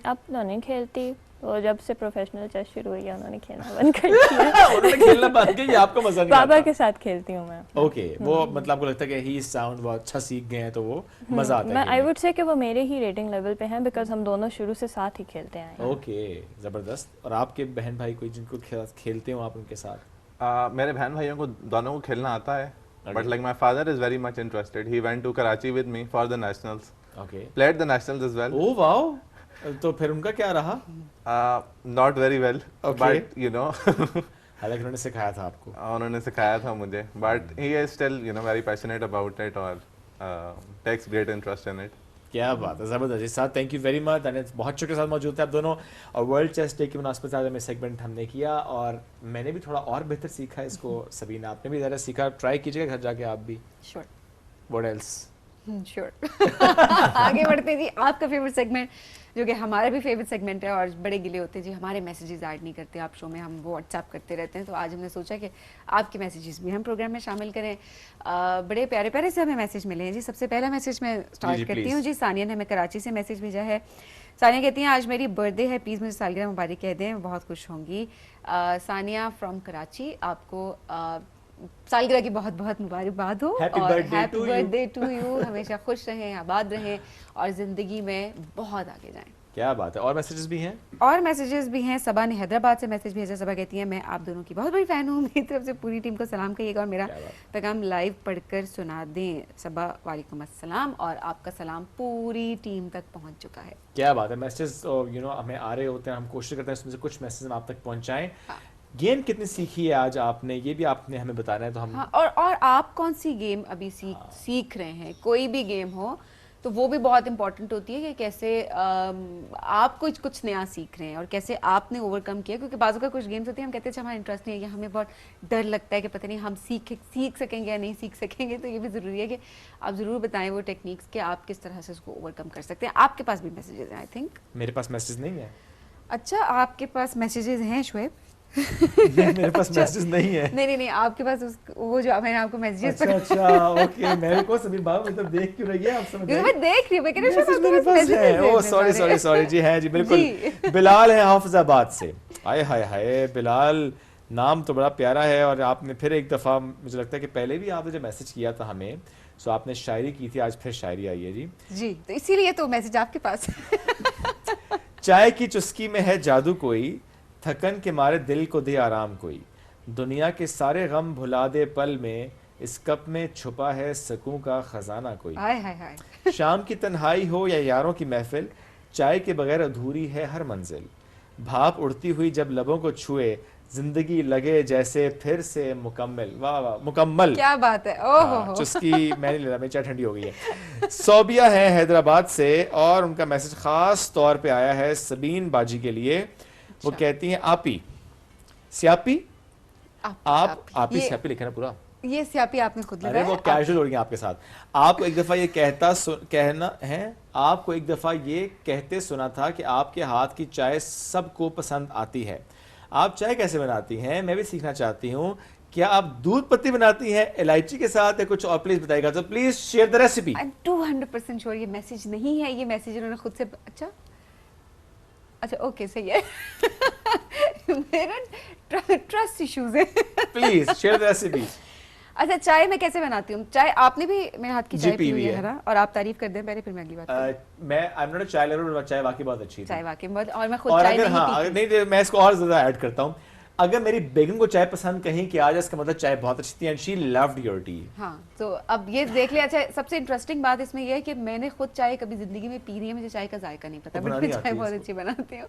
अब तो नहीं खेलती, और जब से प्रोफेशनल चेस शुरू हुई है उन्होंने खेलना बंद कर दिया। उन्होंने खेलना बंद किया, ये आपको मजा नहीं आता? बाबा के साथ खेलती हूँ मैं। ओके, वो मतलब आपको लगता है कि ही साउंड बहुत अच्छा सीख गए हैं तो वो मजा आता है? मैं आई वुड से कि वो मेरे ही रेटिंग लेवल पे हैं, बिकॉज हम दोनों शुरू से साथ ही खेलते आए हैं। ओके, जबरदस्त। और आपके बहन भाई कोई जिनको खेलते हो आप उनके साथ? मेरे बहन भाइयों को दोनों को खेलना आता है, but like my father is very much interested. He went to Karachi with me for the nationals. Okay, played the nationals as well. Oh wow, तो फिर उनका क्या रहा? Not very well, but you know हालांकि उन्होंने सिखाया था आपको? उन्होंने सिखाया था मुझे, but he is still very passionate about it और takes great interest in it. क्या बात है, जबरदस्त जी। साथ थैंक यू वेरी मच, बहुत शुक्रिया साथ मौजूद थे आप दोनों। और वर्ल्ड चेस डे की मुनासिबत से में सेगमेंट हमने किया और मैंने भी थोड़ा और बेहतर सीखा इसको। सबीना, आपने भी ज़रा सीखा, ट्राई कीजिएगा घर जाके आप भी। श्योर। What else? श्योर। आगे बढ़ते जी, आपका फेवरेट सेगमेंट जो कि हमारा भी फेवरेट सेगमेंट है, और बड़े गिले होते हैं जी हमारे मैसेजेस ऐड नहीं करते आप शो में, हम व्हाट्सएप करते रहते हैं, तो आज हमने सोचा कि आपके मैसेजेस भी हम प्रोग्राम में शामिल करें। बड़े प्यारे प्यारे से हमें मैसेज मिले हैं जी। सबसे पहला मैसेज मैं स्टार्ट करती हूँ जी। सानिया ने हमें कराची से मैसेज भेजा है। सानिया कहती हैं आज मेरी बर्थडे है, प्लीज़ मुझे सालगिरह मुबारक कह दें, बहुत खुश होंगी। सानिया फ्रॉम कराची, आपको सालगिरह की बहुत बहुत मुबारकबाद हो, हैप्पी बर्थडे टू यू। हमेशा खुश रहें, आबाद रहें और ज़िंदगी में बहुत आगे जाएं। क्या बात है। और मैसेजेस भी हैं? और मैसेजेस भी हैं। सबा ने हैदराबाद से मैसेज भेजा। सबा कहती है मैं आप दोनों की बहुत बड़ी फ़ैन हूँ, मेरी तरफ से पूरी टीम को सलाम कहिएगा और मेरा पैगाम लाइव पढ़कर सुना दें। सबा वालेकुम अस्सलाम, और आपका सलाम पूरी टीम तक पहुँच चुका है। क्या बात है। मैसेज हमें आ रहे होते हैं, हम कोशिश करते हैं उसमें से कुछ मैसेज हम आप तक पहुँचाएँ। गेम कितनी सीखी है आज आपने, ये भी आपने हमें बताना है। तो हम और आप कौन सी गेम अभी सीख रहे हैं? कोई भी गेम हो तो वो भी बहुत इंपॉर्टेंट होती है कि कैसे आप कुछ नया सीख रहे हैं और कैसे आपने ओवरकम किया, क्योंकि बाजू का कुछ गेम्स होती हैं हम कहते हैं अच्छा हमारा इंटरेस्ट नहीं है या हमें बहुत डर लगता है कि पता नहीं हम सीख सकेंगे या नहीं सीख सकेंगे। तो ये भी ज़रूरी है कि आप ज़रूर बताएं वो टेक्निक्स कि आप किस तरह से उसको ओवरकम कर सकते हैं। आपके पास भी मैसेजेस हैं आई थिंक? मेरे पास मैसेज नहीं है। अच्छा, आपके पास मैसेजेस हैं शुएब? मेरे पास मैसेज नहीं है। नहीं, आपके पास वो जो मैंने आपको मैसेजेस अच्छा ओके। मेरे को सभी बात मतलब देख क्यों रही है आप? समझ मैं देख रही हूं, मैं कह रही हूं मेरे पास है। ओह सॉरी जी, है जी बिल्कुल। बिलाल है हाफिजाबाद से। हाय हाय हाय, बिलाल नाम तो बड़ा प्यारा है। और आपने फिर एक दफ़ा, मुझे लगता है कि पहले भी आपने जब मैसेज किया था हमें, सो आपने शायरी की थी, आज फिर शायरी आई है जी, तो इसीलिए तो मैसेज आपके पास है। चाय की चुस्की में है जादू कोई, थकन के मारे दिल को दे आराम कोई, दुनिया के सारे गम भुला दे पल में, इस कप में छुपा है सकूं का खजाना कोई। हाय हाय हाय। शाम की तन्हाई हो या यारों की महफिल, चाय के बगैर अधूरी है हर मंजिल, भाप उड़ती हुई जब लबों को छुए, जिंदगी लगे जैसे फिर से मुकम्मल। वाह वाह, मुकम्मल, क्या बात है। ओहो, चुस्की मैं नहीं ले रहा, मेरी चाय ठंडी हो गई है। सोबिया है हैदराबाद से और उनका मैसेज खास तौर पे आया है सबीन बाजी के लिए। वो कहती हैं आपी स्यापी, आपी स्यापी लिखा ना पूरा, ये स्यापी आपने खुद लिखा है। अरे वो कैजुअल हो रही है आपके साथ। आपको एक दफा ये कहना है, आपको एक दफा ये कहते सुना था कि आपके हाथ की चाय सबको पसंद आती है। आप चाय कैसे बनाती हैं? मैं भी सीखना चाहती हूँ। क्या आप दूध पत्ती बनाती हैं इलायची के साथ या कुछ और? प्लीज बताइएगा। तो please share the recipe. I am 200% sure ये मैसेज नहीं है, ये मैसेज उन्होंने खुद से। अच्छा अच्छा ओके सही है। मेरा ट्रस्ट इश्यूज है। Please share the recipe. अच्छा चाय मैं कैसे बनाती हूँ? चाय आपने भी मेरे हाथ की चाय पी हुई है ना? और आप तारीफ कर दें पहले फिर मैं अगली बात मैं आई एम नॉट अ चाय लवर, चाय वाकई बहुत अच्छी थी। चाय वाकई बहुत, और मैं खुद चाय नहीं पीती। नहीं मैं इसको और ज्यादा ऐड करता हूँ, अगर मेरी बेगम को चाय पसंद कहीं कि आ जाए इसका मतलब चाय बहुत अच्छी थी and she loved your T. हाँ तो अब ये देख लिया। अच्छा सबसे इंटरेस्टिंग बात इसमें ये है कि मैंने खुद चाय कभी जिंदगी में पी रही है, मुझे चाय का जायका नहीं पता, बट मैं चाय बहुत अच्छी बनाती हूँ।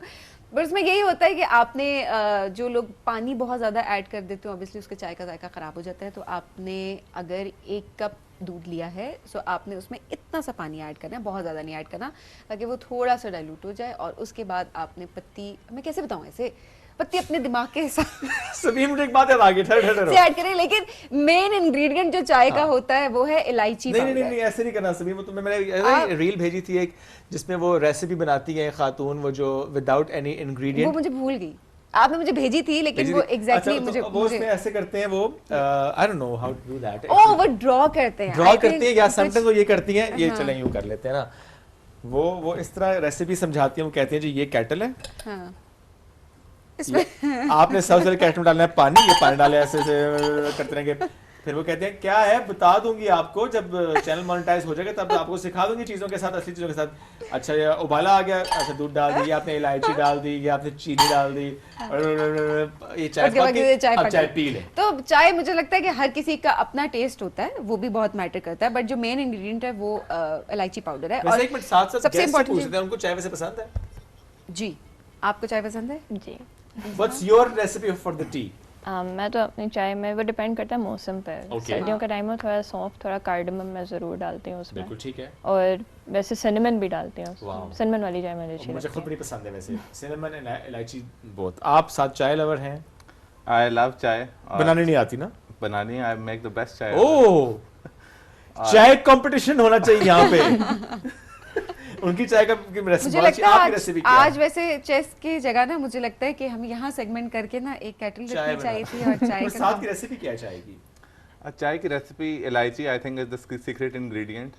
बट उसमें यही होता है कि आपने जो लोग पानी बहुत ज़्यादा ऐड कर देते हो ऑब्वियसली उसके चाय का जायका ख़राब हो जाता है। तो आपने अगर 1 कप दूध लिया है सो आपने उसमें इतना सा पानी ऐड करना है, बहुत ज़्यादा नहीं ऐड करना, ताकि वो थोड़ा सा डाइल्यूट हो जाए। और उसके बाद आपने पत्ती, मैं कैसे बताऊँ ऐसे, पत्ती अपने दिमाग के हिसाब सभी मुझे एक बात याद आ गई से ऐड करें, लेकिन मेन इंग्रेडिएंट जो चाय का होता है वो है इलायची पाउडर। नहीं ऐसे नहीं करना सभी। वो तुम्हें मैंने रील भेजी थी एक जिसमें वो रेसिपी बनाती है खातून, वो जो विदाउट एनी इंग्रेडिएंट, वो मुझे भूल गई, आपने मुझे भेजी थी लेकिन वो एग्जैक्टली मुझे वो उसमें ऐसे करते हैं वो I don't know how to do that. Oh वो ड्रॉ करते हैं या समटाइम्स वो ये करती हैं, ये चलें यूं कर लेते हैं ना, वो इस तरह रेसिपी समझाती हैं। वो कहती हैं जी ये केटल है, हाँ। आपने सबसे पहले केटल में डालना है पानी, ये पानी डाले ऐसे करते रहेंगे, फिर वो कहते हैं क्या है बता दूंगी आपको, जब चैनल मोनेटाइज हो जाएगा तब आपको सिखा दूंगी चीजों के साथ, असली चीजों के साथ। अच्छा ये उबाला आ गया, अच्छा दूध डाल दी, आपने इलायची डाल दी, ये आपने चीनी डाल दी, ये चाय पी ले। तो चाय मुझे लगता है कि हर किसी का अपना टेस्ट होता है, वो भी बहुत मैटर करता है, बट जो मेन इंग्रेडिएंट है वो इलायची पाउडर है। और एक मिनट साथ सबसे इम्पोर्टेंट, उनको चाय वैसे पसंद है? जी आपको चाय पसंद है? जी। What's your recipe for the tea? मैं तो अपनी चाय में, वो डिपेंड करता है मौसम पर। सर्दियों का टाइम हो थोड़ा सौंफ, थोड़ा कार्डमम मैं ज़रूर डालती हूँ उसमें। बिल्कुल ठीक है। और वैसे सिनेमन भी डालती हूँ, सिनेमन वाली चाय मुझे अच्छी लगती है। मुझे खुद बड़ी पसंद है वैसे सिनेमन एंड इलायची बोथ। आप साथ चाय लवर हैं? आई लव चाय। बनानी नहीं आती ना? बनानी, आई मेक द बेस्ट चाय। ओह चाय कंपटीशन होना चाहिए यहाँ पे। उनकी चाय का मुझे लगता है आज वैसे चेस की जगह ना मुझे लगता है कि हम यहाँ सेगमेंट करके ना एक केटल रखनी चाहिए थी और चाय का साथ की रेसिपी क्या है चाय की? चाय की रेसिपी इलायची I think is the secret ingredient,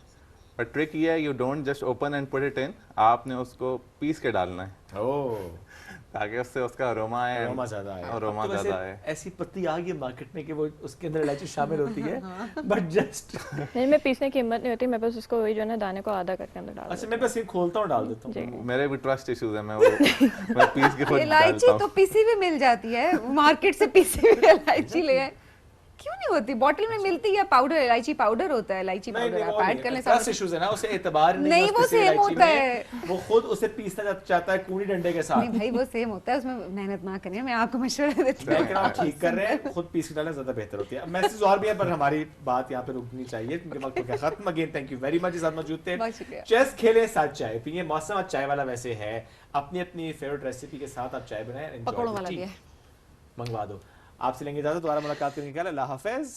पर ट्रिक ये है you don't just open and put it in, आपने उसको पीस के डालना है। ओह ताकि उससे उसका अरोमा आए, अरोमा ज्यादा आए, अरोमा ज्यादा आए। ऐसी पत्ती आ गई मार्केट में कि वो उसके अंदर इलायची शामिल होती है, बट जस्ट नहीं मैं पीसने की हिम्मत नहीं होती, मैं बस उसको वही जो है ना दाने को आधा करके अंदर डाल। अच्छा मैं बस ये खोलता हूँ डाल देता हूँ। मेरे भी ट्रस्ट इश्यूज है, मैं पीस के खुद इलायची तो पीसी भी मिल जाती है मार्केट से, पीसी हुई इलायची ले आए, क्यों नहीं होती? बॉटल में मिलती है पाउडर, इलायची पाउडर होता है, इलायची पाउडर आप ऐड कर लें। ट्रस्ट इश्यूज है ना, उसे एतबार नहीं वो सेम होता है, वो खुद उसे पीसना चाहता है कूड़ी डंडे के साथ। नहीं भाई वो सेम होता है, उसमें मेहनत ना करें, मैं आपको मशवरा देती हूं। मैं ठीक कर रहे हैं, खुद पीस के डालना ज्यादा बेहतर होती है। मैसेज और भी है पर हमारी बात यहाँ पे रुकनी चाहिए क्योंकि वक्त हो गया खत्म। Again thank you very much, साथ मौजूद थे। चेस खेलें साथ चाय पिए, मौसम आज चाय वाला वैसे है, अपनी अपनी फेवरेट रेसिपी के साथ आप चाय बनाएं, पकौड़ों वाला भी है, मंगवा दो। आपसे लेंगे इजाजत, दोबारा मुलाकात करेंगे, अल्लाह हाफिज।